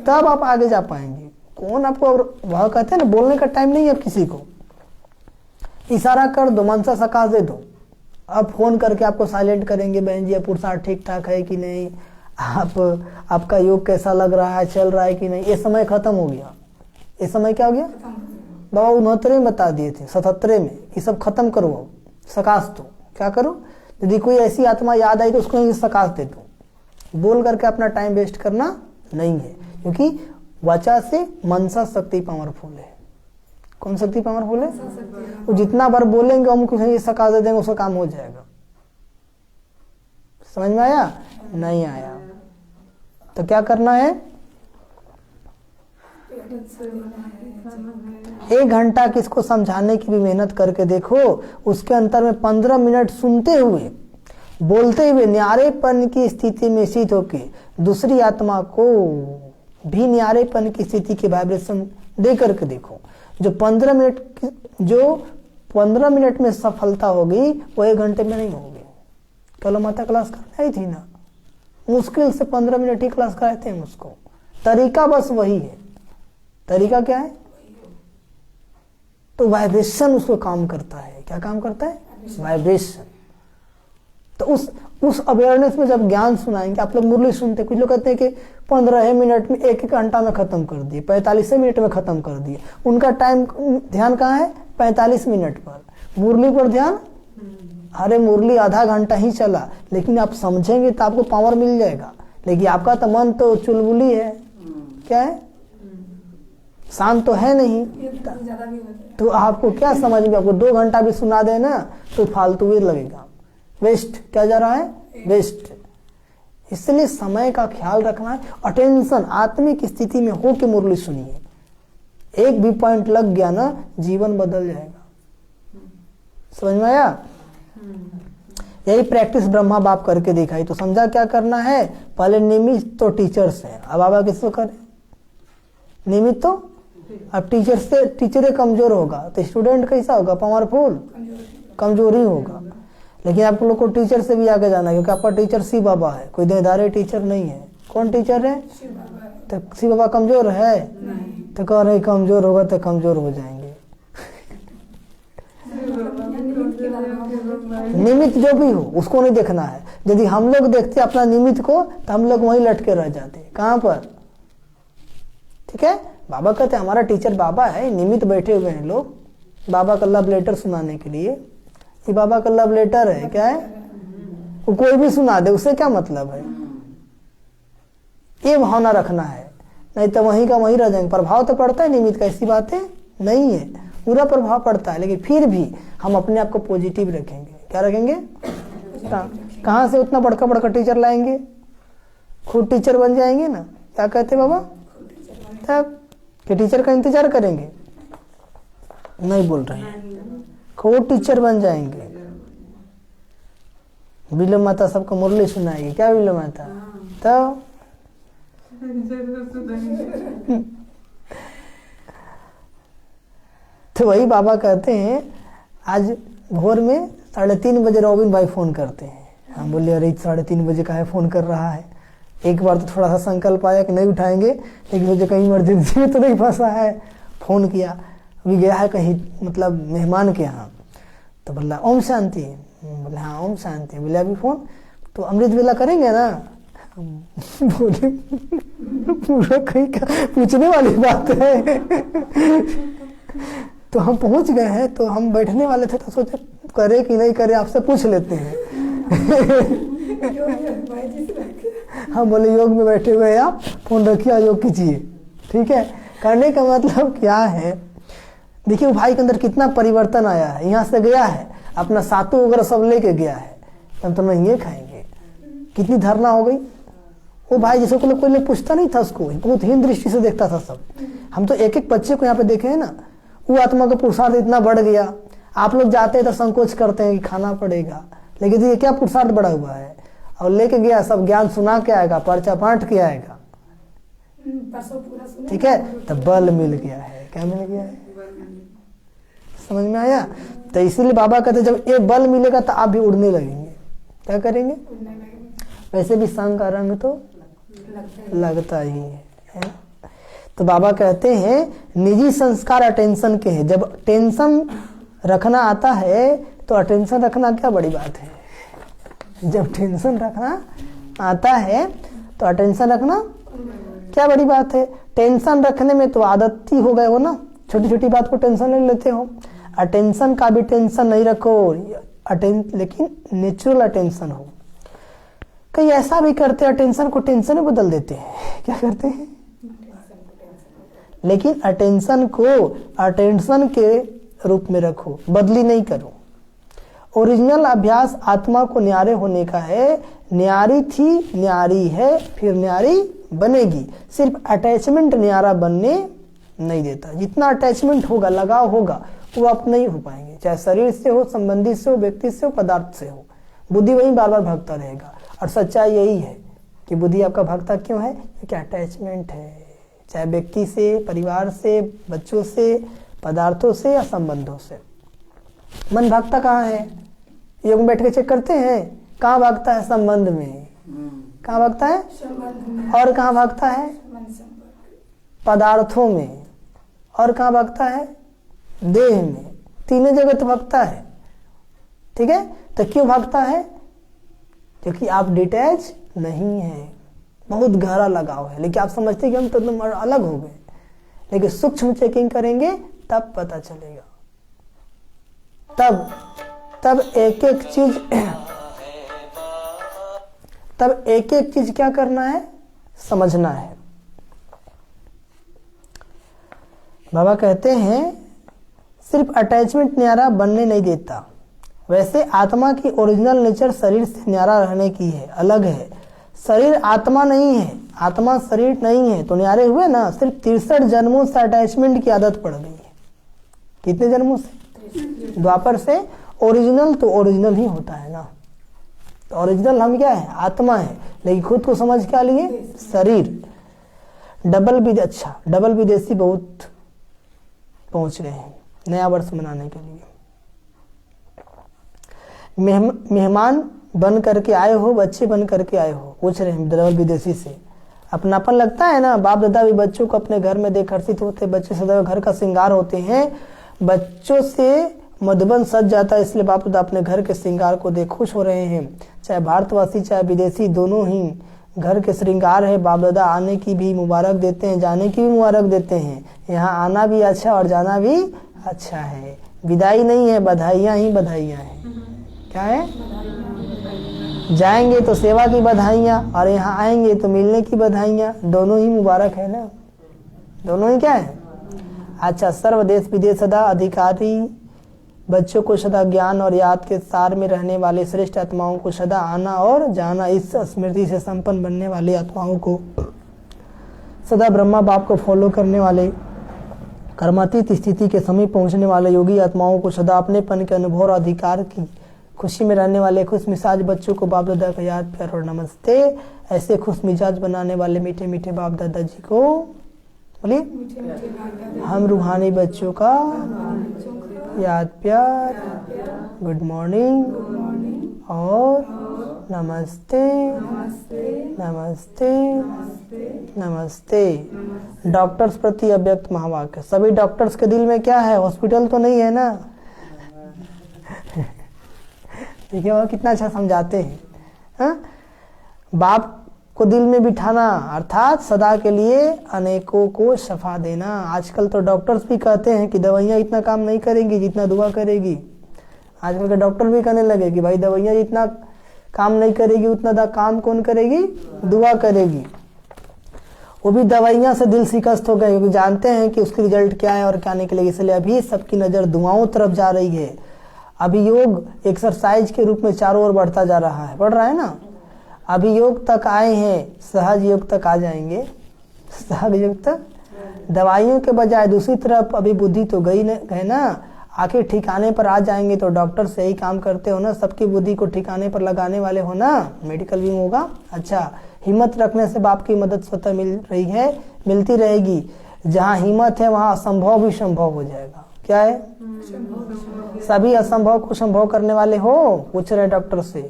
तब आप आगे जा पाएंगे। कौन आपको, वह कहते हैं ना, बोलने का टाइम नहीं है अब किसी को। इशारा कर दो, मनसा सकाश दे दो। अब फोन करके आपको साइलेंट करेंगे, बहन जी पुरुषार्थ ठीक ठाक है कि नहीं, आपका योग कैसा लग रहा है, चल रहा है कि नहीं। ये समय खत्म हो गया। ये समय क्या हो गया? बाबा 69 में बता दिए थे, 77 में। ये सब खत्म करो, सकाश दो। क्या करो? यदि कोई ऐसी आत्मा याद आई तो उसको ही सकाश दे दो। बोल करके अपना टाइम वेस्ट करना नहीं है, क्योंकि वाचा से मनसा शक्ति पावरफुल है। कौन शक्ति पावरफुल है? वो जितना बार बोलेंगे हम कुछ नहीं सकाश दे देंगे, उसका काम हो जाएगा। समझ में आया? नहीं आया? तो क्या करना है? 1 घंटा किसको समझाने की भी मेहनत करके देखो, उसके अंतर में 15 मिनट सुनते हुए, बोलते हुए न्यारेपन की स्थिति में स्थित होके दूसरी आत्मा को भी न्यारेपन की स्थिति की वाइब्रेशन दे करके देखो। जो 15 मिनट में सफलता होगी वो 1 घंटे में नहीं होगी। कल माता क्लास करना ही थी ना, मुश्किल से 15 मिनट ही क्लास कराते हैं उसको। तरीका बस वही है। तरीका क्या है? तो वाइब्रेशन उसको काम करता है। क्या काम करता है? वाइब्रेशन। तो उस अवेयरनेस में जब ज्ञान सुनाएंगे, आप लोग मुरली सुनते, कुछ लोग कहते हैं कि 15 मिनट में 1 घंटा में खत्म कर दिए, 45 मिनट में खत्म कर दिए। उनका टाइम ध्यान कहाँ है? 45 मिनट पर। मुरली पर ध्यान, अरे मुरली आधा घंटा ही चला, लेकिन आप समझेंगे तो आपको पावर मिल जाएगा। लेकिन आपका तो मन तो चुलबुली है। क्या है? शांत तो है नहीं। तो आपको क्या समझ में, आपको 2 घंटा भी सुना देना तो फालतू ही लगेगा। वेस्ट। क्या जा रहा है? वेस्ट। इसलिए समय का ख्याल रखना है। अटेंशन आत्मिक स्थिति में हो के मुरली सुनिए। एक भी पॉइंट लग गया ना, जीवन बदल जाएगा। समझ में आया? यही प्रैक्टिस ब्रह्मा बाप करके दिखाई। तो समझा क्या करना है? पहले निमित्त तो टीचर्स है, अब बाबा किसको करें? निमित्त तो अब टीचर से टीचर कमजोर होगा तो स्टूडेंट कैसा होगा? पावरफुल, कमजोरी होगा। लेकिन आप लोग को टीचर से भी आगे जाना है, क्योंकि आपका टीचर शिव बाबा है, कोई देदारे टीचर नहीं है। कौन टीचर है? तो शिव बाबा कमजोर है? तो कह रहे कमजोर होगा तो कमजोर हो जाएंगे। निमित्त जो भी हो उसको नहीं देखना है। यदि हम लोग देखते अपना निमित्त को तो हम लोग वहीं लटके रह जाते। कहाँ पर? ठीक है, बाबा कहते हमारा टीचर बाबा है, निमित्त बैठे हुए हैं लोग बाबा का लव लेटर सुनाने के लिए। ये बाबा का लव लेटर है, क्या है? वो कोई भी सुना दे, उससे क्या मतलब है? ये भावना रखना है, नहीं तो वहीं का वहीं रह जाएंगे। प्रभाव तो पड़ता है निमित्त का, ऐसी बातें नहीं है, पूरा प्रभाव पड़ता है। लेकिन फिर भी हम अपने आप को पॉजिटिव रखेंगे। क्या रखेंगे? कहाँ से उतना बड़का बड़का टीचर लाएंगे? खुद टीचर बन जाएंगे ना। क्या कहते बाबा? तब कि टीचर का इंतजार करेंगे? नहीं बोल रहे हैं, खुद टीचर बन जाएंगे। बिलो माता सबको मुरली सुनाएगी। क्या बिलो माता? तो तो वही बाबा कहते हैं, आज भोर में 3:30 बजे रॉबिन भाई फोन करते हैं। हम बोले अरे 3:30 बजे का है फोन कर रहा है। एक बार तो थोड़ा सा संकल्प आया कि नहीं उठाएंगे, लेकिन मुझे कहीं इमरजेंसी में तो नहीं फंसा है। फोन किया, अभी गया है कहीं मतलब मेहमान के यहाँ। तो बोला ओम शांति। बोले हाँ ओम शांति। बोले अभी फोन तो अमृत वेला करेंगे ना? बोले पूरा कहीं का पूछने वाली बात है। तो हम पहुंच गए हैं, तो हम बैठने वाले थे, तो सोचे करे कि नहीं करे आपसे पूछ लेते हैं। हम बोले योग में बैठे हुए हैं आप, फोन रखिए योग कीजिए। ठीक है, करने का मतलब क्या है? देखिए वो भाई के अंदर कितना परिवर्तन आया है। यहाँ से गया है, अपना सातु वगैरह सब लेके गया है, हम तो नहीं खाएंगे। कितनी धारणा हो गई। वो भाई जैसे कोई लोग पूछता नहीं था उसको, बहुत हीन दृष्टि से देखता था सब। हम तो एक एक बच्चे को यहाँ पे देखे हैं ना, वो आत्मा का पुरुषार्थ इतना बढ़ गया। आप लोग जाते हैं तो संकोच करते हैं कि खाना पड़ेगा, लेकिन ये क्या पुरुषार्थ बढ़ा हुआ है। और लेके गया, सब ज्ञान सुना के आएगा, पर्चा पाठ के आएगा। ठीक है, तो बल मिल गया है। क्या मिल गया है? समझ में आया? तो इसीलिए बाबा कहते जब ये बल मिलेगा तो आप भी उड़ने लगेंगे। क्या करेंगे? वैसे भी संग का रंग तो लगता ही है। तो बाबा कहते हैं निजी संस्कार अटेंशन के हैं। जब टेंशन रखना आता है तो अटेंशन रखना क्या बड़ी बात है। जब टेंशन रखना आता है तो अटेंशन रखना क्या बड़ी बात है। टेंशन रखने में तो आदत ही हो गए हो ना, छोटी छोटी बात को टेंशन ले लेते हो। अटेंशन का भी टेंशन नहीं रखो, लेकिन नेचुरल अटेंशन हो। कई ऐसा भी करते हैं, अटेंशन को टेंशन में बदल देते हैं। क्या करते हैं? लेकिन अटेंशन को अटेंशन के रूप में रखो, बदली नहीं करो। ओरिजिनल अभ्यास आत्मा को न्यारे होने का है। न्यारी थी, न्यारी है, फिर न्यारी बनेगी। सिर्फ अटैचमेंट न्यारा बनने नहीं देता। जितना अटैचमेंट होगा, लगाव होगा, वो आप नहीं हो पाएंगे। चाहे शरीर से हो, संबंधी से हो, व्यक्ति से हो, पदार्थ से हो, बुद्धि वहीं बार बार भागता रहेगा। और सच्चाई यही है कि बुद्धि आपका भागता क्यों है? क्योंकि अटैचमेंट है, चाहे व्यक्ति से, परिवार से, बच्चों से, पदार्थों से या संबंधों से। मन भागता कहाँ है? योग में बैठ के चेक करते हैं, कहाँ भागता है? संबंध में। कहाँ भागता है? और कहाँ भागता है? पदार्थों में। और कहाँ भागता है? देह में। तीनों जगह तो भागता है। ठीक है, तो क्यों भागता है? क्योंकि आप डिटैच नहीं है, बहुत गहरा लगाव है। लेकिन आप समझते कि हम तो एकदम अलग हो गए, लेकिन सूक्ष्म चेकिंग करेंगे तब पता चलेगा। तब एक एक चीज क्या करना है? समझना है। बाबा कहते हैं सिर्फ अटैचमेंट न्यारा बनने नहीं देता, वैसे आत्मा की ओरिजिनल नेचर शरीर से न्यारा रहने की है, अलग है। शरीर आत्मा नहीं है, आत्मा शरीर नहीं है, तो न्यारे हुए ना। सिर्फ 63 जन्मों से अटैचमेंट की आदत पड़ गई है। कितने जन्मों से? द्वापर से। ओरिजिनल तो ओरिजिनल ही होता है ना। तो ओरिजिनल हम क्या है? आत्मा है, लेकिन खुद को समझ क्या लिए? शरीर। डबल विदेशी बहुत पहुंच गए हैं नया वर्ष मनाने के लिए। मेहमान बन करके आए हो, बच्चे बन करके आए हो, पूछ रहे हैं डबल विदेशी से। अपनापन लगता है ना। बाप दादा भी बच्चों को अपने घर में देख हर्षित होते। बच्चे सदैव घर का श्रृंगार होते हैं। बच्चों से मधुबन सज जाता है, इसलिए बाप दादा अपने घर के श्रृंगार को देख खुश हो रहे हैं। चाहे भारतवासी चाहे विदेशी, दोनों ही घर के श्रृंगार है। बाप दादा आने की भी मुबारक देते हैं, जाने की भी मुबारक देते हैं। यहाँ आना भी अच्छा और जाना भी अच्छा है। विदाई नहीं है, बधाइयाँ ही बधाइयाँ हैं। क्या है? जाएंगे तो सेवा की बधाइयाँ और यहाँ आएंगे तो मिलने की बधाइयाँ। दोनों ही मुबारक है ना। दोनों ही क्या है? अच्छा, सर्व देश विदेश सदा अधिकारी बच्चों को सदा ज्ञान और याद के सार में रहने वाले श्रेष्ठ आत्माओं को सदा आना और जाना, इस स्मृति से संपन्न बनने वाली आत्माओं को सदा ब्रह्मा बाप को फॉलो करने वाले, कर्मातीत स्थिति के समीप पहुंचने वाले योगी आत्माओं को सदा अपनेपन के अनुभव और अधिकार की खुशी में रहने वाले खुश मिजाज बच्चों को बाप दादा का याद प्यार और नमस्ते। ऐसे खुश मिजाज बनाने वाले मीठे मीठे बाप दादा जी को बोलिए हम रूहानी बच्चों का याद प्यार, गुड मॉर्निंग और नमस्ते नमस्ते नमस्ते। डॉक्टर्स प्रति अव्यक्त महावाक्य। सभी डॉक्टर्स के दिल में क्या है? हॉस्पिटल तो नहीं है ना। देखिए वो कितना अच्छा समझाते हैं। हा? बाप को दिल में बिठाना अर्थात सदा के लिए अनेकों को शफा देना। आजकल तो डॉक्टर्स भी कहते हैं कि दवाइयाँ इतना काम नहीं करेंगी जितना दुआ करेगी। आजकल के डॉक्टर भी कहने लगे कि भाई दवाइयाँ जितना काम नहीं करेगी उतना काम कौन करेगी? दुआ करेगी। वो भी दवाइयाँ से दिल शिकस्त हो गए क्योंकि जानते हैं कि उसकी रिजल्ट क्या है और क्या निकलेगी। इसलिए अभी सबकी नज़र दुआओं तरफ जा रही है। अभी योग एक्सरसाइज के रूप में चारों ओर बढ़ता जा रहा है, बढ़ रहा है ना। अभी योग तक आए हैं, सहज योग तक आ जाएंगे। सहज योग तक दवाइयों के बजाय दूसरी तरफ अभी बुद्धि तो गई है ना। आखिर ठिकाने पर आ जाएंगे तो डॉक्टर से ही काम करते हो ना, सबकी बुद्धि को ठिकाने पर लगाने वाले हो ना। मेडिकल विंग होगा। अच्छा, हिम्मत रखने से बाप की मदद स्वतः मिल रही है, मिलती रहेगी। जहाँ हिम्मत है वहाँ असंभव भी संभव हो जाएगा। क्या है? सभी असंभव को संभव करने वाले हो। पूछ रहे डॉक्टर से।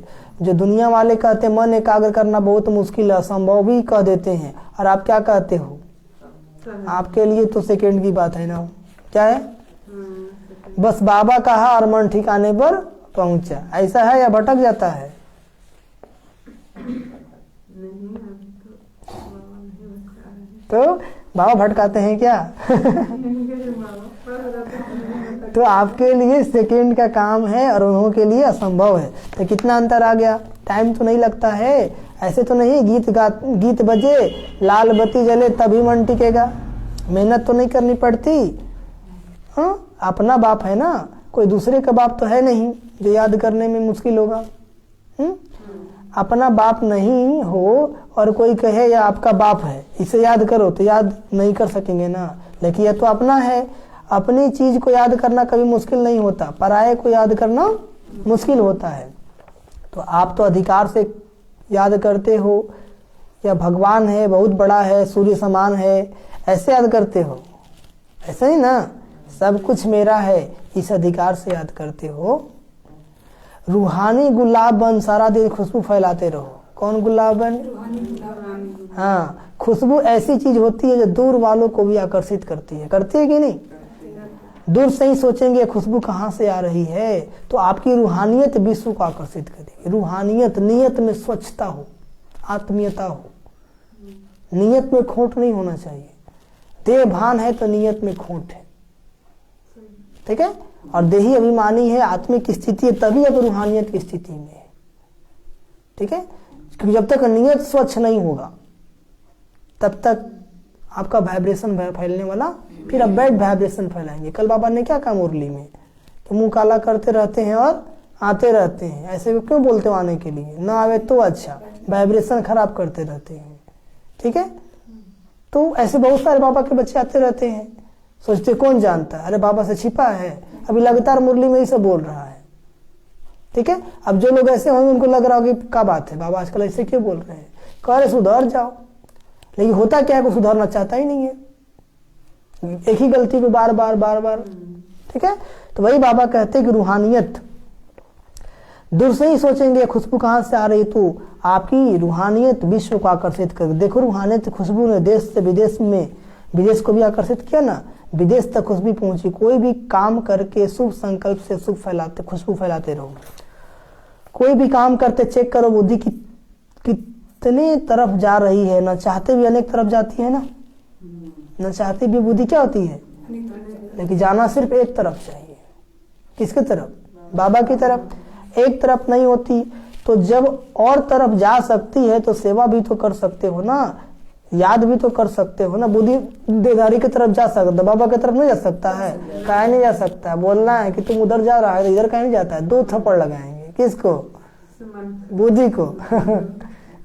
जो दुनिया वाले कहते हैं मन एकाग्र करना बहुत मुश्किल है, असंभव भी कह देते हैं, और आप क्या कहते हो? आपके लिए तो सेकंड की बात है ना। क्या है? बस बाबा कहा और मन ठिकाने पर पहुंचा। ऐसा है या भटक जाता है? तो बाबा भटकाते हैं क्या? तो आपके लिए सेकंड का काम है और उन्हों के लिए असंभव है। तो कितना अंतर आ गया? टाइम तो नहीं लगता है। ऐसे तो नहीं गीत बजे लाल बत्ती जले तभी मन टिकेगा। मेहनत तो नहीं करनी पड़ती। हाँ, अपना बाप है ना, कोई दूसरे का बाप तो है नहीं जो याद करने में मुश्किल होगा। अपना बाप नहीं हो और कोई कहे या आपका बाप है इसे याद करो तो याद नहीं कर सकेंगे ना। लेकिन यह तो अपना है। अपनी चीज को याद करना कभी मुश्किल नहीं होता, पराये को याद करना मुश्किल होता है। तो आप तो अधिकार से याद करते हो, या भगवान है बहुत बड़ा है, सूर्य समान है, ऐसे याद करते हो। ऐसा ही ना, सब कुछ मेरा है, इस अधिकार से याद करते हो। रूहानी गुलाब बन सारा दिन खुशबू फैलाते रहो। कौन गुलाब बन? हाँ, खुशबू ऐसी चीज होती है जो दूर वालों को भी आकर्षित करती है। करती है कि नहीं? दूर से ही सोचेंगे खुशबू कहाँ से आ रही है, तो आपकी रूहानियत विश्व को आकर्षित करेगी। रूहानियत, नियत में स्वच्छता हो, आत्मीयता हो, नियत में खोट नहीं होना चाहिए। देह भान है तो नियत में खोट है। ठीक है? और देही अभिमानी है, आत्मिक स्थिति है, तभी अब रूहानियत की स्थिति में है। ठीक है? क्योंकि जब तक नियत स्वच्छ नहीं होगा तब तक आपका वाइब्रेशन फैलने वाला, फिर अब बैड वाइब्रेशन फैलाएंगे। कल बाबा ने क्या कहा मुरली में कि मुंह काला करते रहते हैं और आते रहते हैं। ऐसे क्यों बोलते हो आने के लिए? ना आवे तो अच्छा, वाइब्रेशन खराब करते रहते हैं। ठीक है, तो ऐसे बहुत सारे बाबा के बच्चे आते रहते हैं। सोचते कौन जानता है, अरे बाबा से छिपा है, अभी लगातार मुरली में ही सब बोल रहा है। ठीक है, अब जो लोग ऐसे होंगे उनको लग रहा होगा क्या बात है, बाबा आजकल ऐसे क्यों बोल रहे हैं, कह रहे सुधर जाओ। लेकिन होता क्या है, कोई सुधरना चाहता ही नहीं है, एक ही गलती को बार बार बार बार। ठीक है, तो वही बाबा कहते हैं कि रूहानियत दूर से ही सोचेंगे खुशबू कहाँ से आ रही, तो आपकी रूहानियत विश्व को आकर्षित कर। देखो रूहानियत खुशबू ने देश से विदेश को भी आकर्षित किया ना, विदेश तक खुशबू पहुंची। कोई भी काम करके शुभ संकल्प से शुभ फैलाते, खुशबू फैलाते रहो। कोई भी काम करते चेक करो बुद्धि की कितने तरफ जा रही है। न चाहते भी अनेक तरफ जाती है ना, न चाहते भी बुद्धि क्या होती है, लेकिन जाना सिर्फ एक तरफ चाहिए। किसके तरफ? बाबा की तरफ। एक तरफ नहीं होती तो जब और तरफ जा सकती है तो सेवा भी तो कर सकते हो ना, याद भी तो कर सकते हो ना। बुद्धि देदारी की तरफ जा सकता, बाबा की तरफ नहीं जा सकता है, कहीं नहीं जा सकता। बोलना है कि तुम उधर जा रहा है तो इधर कहीं नहीं जाता है, 2 थप्पड़ लगाएंगे। किसको? बुद्धि को।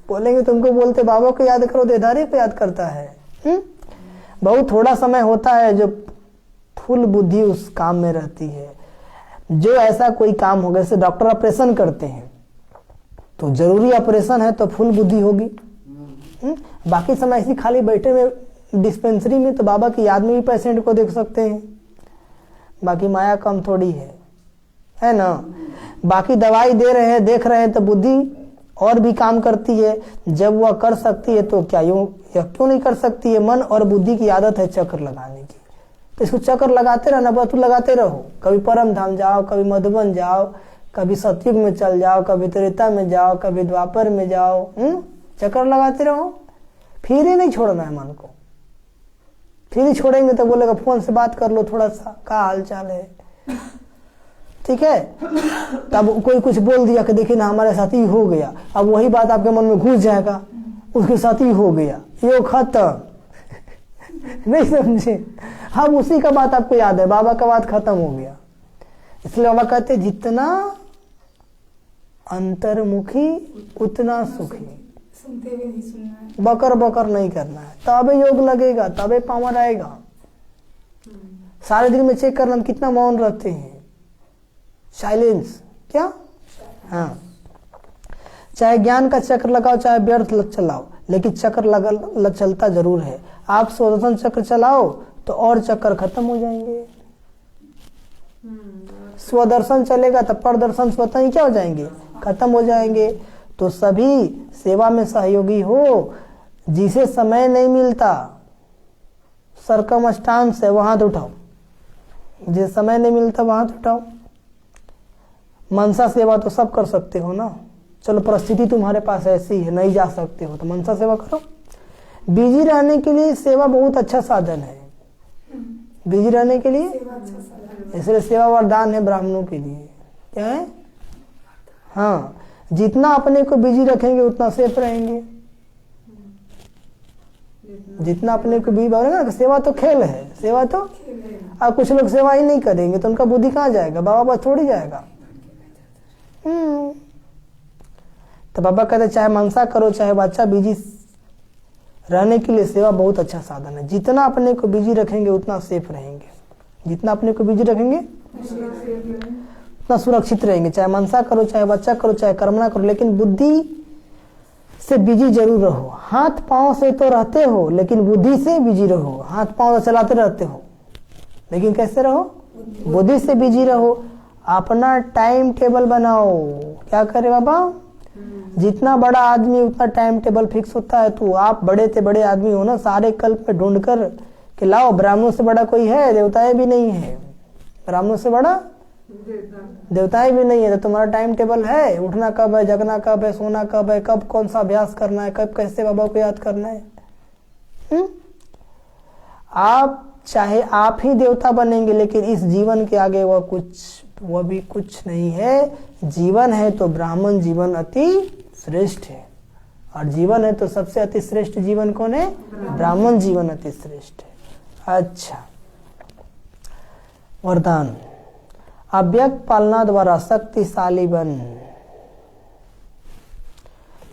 बोलेंगे तुमको बोलते बाबा को याद करो, देदारी पे याद करता है। बहुत थोड़ा समय होता है जो फुल बुद्धि उस काम में रहती है। जो ऐसा कोई काम होगा, जैसे डॉक्टर ऑपरेशन करते हैं तो जरूरी ऑपरेशन है तो फुल बुद्धि होगी। बाकी समय ऐसी खाली बैठे में डिस्पेंसरी में तो बाबा की याद में भी पेशेंट को देख सकते हैं। बाकी माया कम थोड़ी है ना। बाकी दवाई दे रहे हैं, देख रहे हैं तो बुद्धि और भी काम करती है। जब वह कर सकती है तो क्या यूं क्यों नहीं कर सकती है? मन और बुद्धि की आदत है चक्र लगाने की, तो इसको चक्कर लगाते रहना, बस लगाते रहो। कभी परम धाम जाओ, कभी मधुबन जाओ, कभी सतयुग में चल जाओ, कभी त्रेता में जाओ, कभी द्वापर में जाओ। चक्कर लगाते रहो, फिर ही नहीं छोड़ना है मन को। फिर ही छोड़ेंगे तो बोलेगा फोन से बात कर लो थोड़ा सा, क्या हाल चाल है। ठीक है, तब कोई कुछ बोल दिया कि देखिए ना हमारे साथ ही हो गया, अब वही बात आपके मन में घुस जाएगा, उसके साथ ही हो गया, ये खत्म। नहीं समझे? हम उसी का बात आपको याद है, बाबा का बात खत्म हो गया। इसलिए बाबा कहते जितना अंतर्मुखी उतना सुखी। सुनते भी नहीं, सुनना है, बकर बकर नहीं करना है, तबे योग लगेगा, तबे पावर आएगा। सारे दिन में चेक करना हम कितना मौन रहते हैं, साइलेंस। क्या? हाँ, चाहे ज्ञान का चक्र लगाओ, चाहे व्यर्थ चलाओ, लेकिन चक्र चलता जरूर है। आप स्वदर्शन चक्र चलाओ तो और चक्कर खत्म हो जाएंगे। स्वदर्शन चलेगा तो परदर्शन स्वतः ही क्या हो जाएंगे, खत्म हो जाएंगे। तो सभी सेवा में सहयोगी हो। जिसे समय नहीं मिलता सरकमस्टांस से वहां तो उठाओ, जिसे समय नहीं मिलता वहां तो उठाओ। मनसा सेवा तो सब कर सकते हो ना, चलो परिस्थिति तुम्हारे पास ऐसी है नहीं जा सकते हो तो मनसा सेवा करो। बिजी रहने के लिए सेवा बहुत अच्छा साधन है, बिजी रहने के लिए। इसलिए सेवा वरदान है ब्राह्मणों के लिए। क्या है? हाँ, जितना अपने को बिजी रखेंगे उतना सेफ रहेंगे। जितना अपने को बिजी रखेंगे ना, सेवा तो खेल है, सेवा तो। अब कुछ लोग सेवा ही नहीं करेंगे तो उनका बुद्धि कहाँ जाएगा, बाबा पास थोड़ी जाएगा। तो बाबा कहते चाहे मनसा करो चाहे बच्चा, बिजी रहने के लिए सेवा बहुत अच्छा साधन है। जितना अपने को बिजी रखेंगे उतना सेफ रहेंगे, जितना अपने को बिजी रखेंगे उतना सुरक्षित रहेंगे। चाहे मनसा करो चाहे बच्चा करो चाहे कर्मणा करो, लेकिन बुद्धि से बिजी जरूर रहो। हाथ पांव से तो रहते हो लेकिन बुद्धि से बिजी रहो। हाथ पांव चलाते रहते हो लेकिन कैसे रहो, बुद्धि से बिजी रहो। अपना टाइम टेबल बनाओ। क्या करे बाबा? जितना बड़ा आदमी उतना टाइम टेबल फिक्स होता है। तो आप बड़े से बड़े आदमी हो ना, सारे कल्प में ढूंढ कर कि लाओ, ब्राह्मणों से बड़ा कोई है? देवताएं भी नहीं है। ब्राह्मणों से बड़ा देवताएं भी नहीं है। तो तुम्हारा टाइम टेबल है, उठना कब है, जगना कब है, सोना कब है, कब कौन सा अभ्यास करना है, कब कैसे बाबा को याद करना है। आप चाहे आप ही देवता बनेंगे लेकिन इस जीवन के आगे वह भी कुछ नहीं है। जीवन है तो ब्राह्मण जीवन अति श्रेष्ठ है, और जीवन है तो सबसे अति श्रेष्ठ जीवन कौन है? ब्राह्मण जीवन अति श्रेष्ठ है। अच्छा, वरदान। अव्यक्त पालना द्वारा शक्तिशाली बन,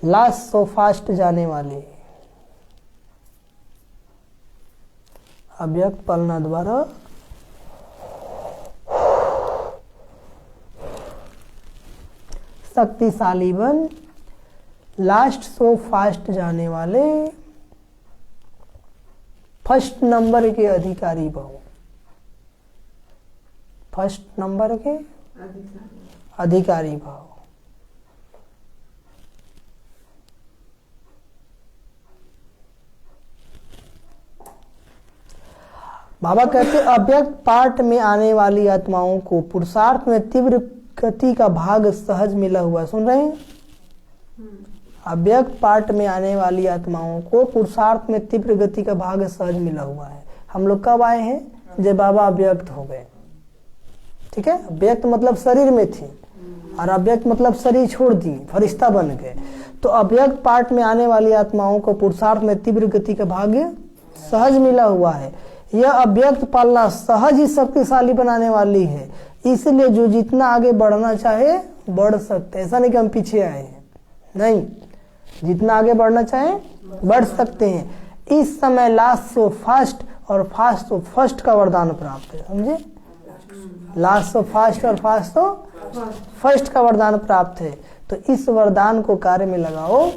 लास्ट सो फास्ट जाने वाले। अव्यक्त पालना द्वारा शक्तिशाली बन, लास्ट सो फास्ट जाने वाले, फर्स्ट नंबर के अधिकारी भव। फर्स्ट नंबर के अधिकारी भव। बाबा कहते अव्यक्त पाठ में आने वाली आत्माओं को पुरुषार्थ में तीव्र गति का भाग सहज मिला हुआ। सुन रहे हैं? अव्यक्त पाठ में आने वाली आत्माओं को पुरुषार्थ में तीव्र गति का भाग सहज मिला हुआ है। हम लोग कब आए हैं? जब बाबा अव्यक्त हो गए। ठीक है, अव्यक्त मतलब शरीर में थी और अव्यक्त मतलब शरीर छोड़ दी, फरिश्ता बन गए। तो अव्यक्त पाठ में आने वाली आत्माओं को पुरुषार्थ में तीव्र गति का भाग्य सहज मिला हुआ है। यह अव्यक्त पालना सहज ही शक्तिशाली बनाने वाली है। इसलिए जो जितना आगे बढ़ना चाहे बढ़ सकते। ऐसा नहीं कि हम पीछे आए हैं, नहीं, जितना आगे बढ़ना चाहे बढ़ सकते हैं। इस समय लास्ट सो फास्ट और फास्ट सो फर्स्ट का वरदान प्राप्त है। समझे? लास्ट सो फास्ट और फास्ट सो फर्स्ट का वरदान प्राप्त है। तो इस वरदान को कार्य में लगाओ,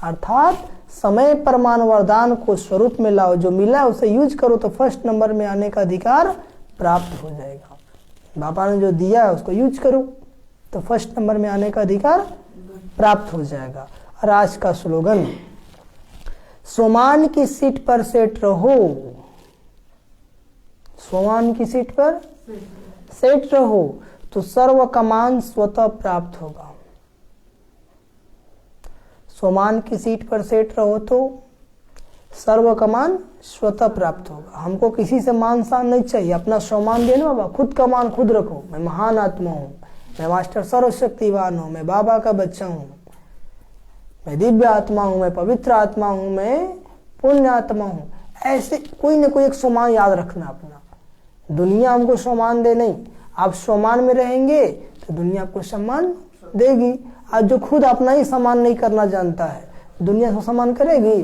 अर्थात समय प्रमाण वरदान को स्वरूप में लाओ। जो मिला उसे यूज करो तो फर्स्ट नंबर में आने का अधिकार प्राप्त हो जाएगा। बाबा ने जो दिया है उसको यूज करो तो फर्स्ट नंबर में आने का अधिकार प्राप्त हो जाएगा। और आज का स्लोगन, सोमान की सीट पर सेट रहो। सोमान की सीट पर सेट रहो तो सर्व कमान स्वतः प्राप्त होगा। सोमान की सीट पर सेट रहो तो सर्व कमान स्वतः प्राप्त होगा। हमको किसी से मान सान नहीं चाहिए, अपना सम्मान देना बाबा। खुद का मान खुद रखो। मैं महान आत्मा हूँ, मैं मास्टर सर्वशक्तिवान हूँ, मैं बाबा का बच्चा हूँ, मैं दिव्य आत्मा हूँ, मैं पवित्र आत्मा हूँ, मैं पुण्य आत्मा हूँ। ऐसे कोई न कोई एक सम्मान याद रखना अपना। दुनिया हमको सम्मान दे नहीं, आप सम्मान में रहेंगे तो दुनिया आपको सम्मान देगी। आज जो खुद अपना ही सम्मान नहीं करना जानता है, दुनिया से सम्मान करेगी?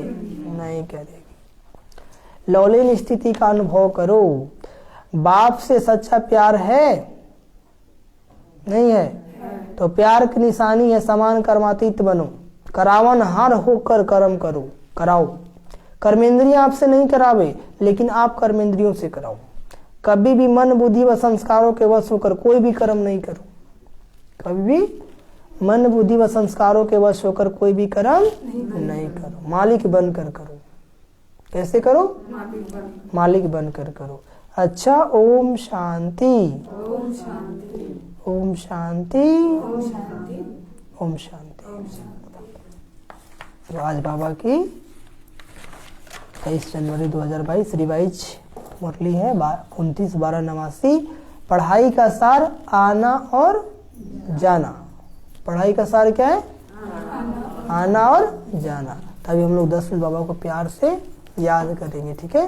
नहीं करेगी। लौलीन स्थिति का अनुभव करो। बाप से सच्चा प्यार है नहीं है? तो प्यार की निशानी है समान कर्मातीत बनो। करावन हार होकर कर्म करो, कराओ। कर्मेंद्रियां आपसे नहीं करावे, लेकिन आप कर्मेंद्रियों से कराओ। कभी भी मन बुद्धि व संस्कारों के वश होकर कोई भी कर्म नहीं करो। कभी भी मन बुद्धि व संस्कारों के वश होकर कोई भी कर्म नहीं करो। मालिक बनकर करो। कैसे करो? मालिक बनकर करो। अच्छा, ओम शांति, ओम शांति, ओम शांति, ओम शांति। तो आज बाबा की 23 जनवरी 2022 रिवाइज मुरली है 29/12/89। पढ़ाई का सार आना और जाना। पढ़ाई का सार क्या है? आना और जाना। तभी हम लोग 10 मिनट बाबा को प्यार से याद करेंगे। ठीक है?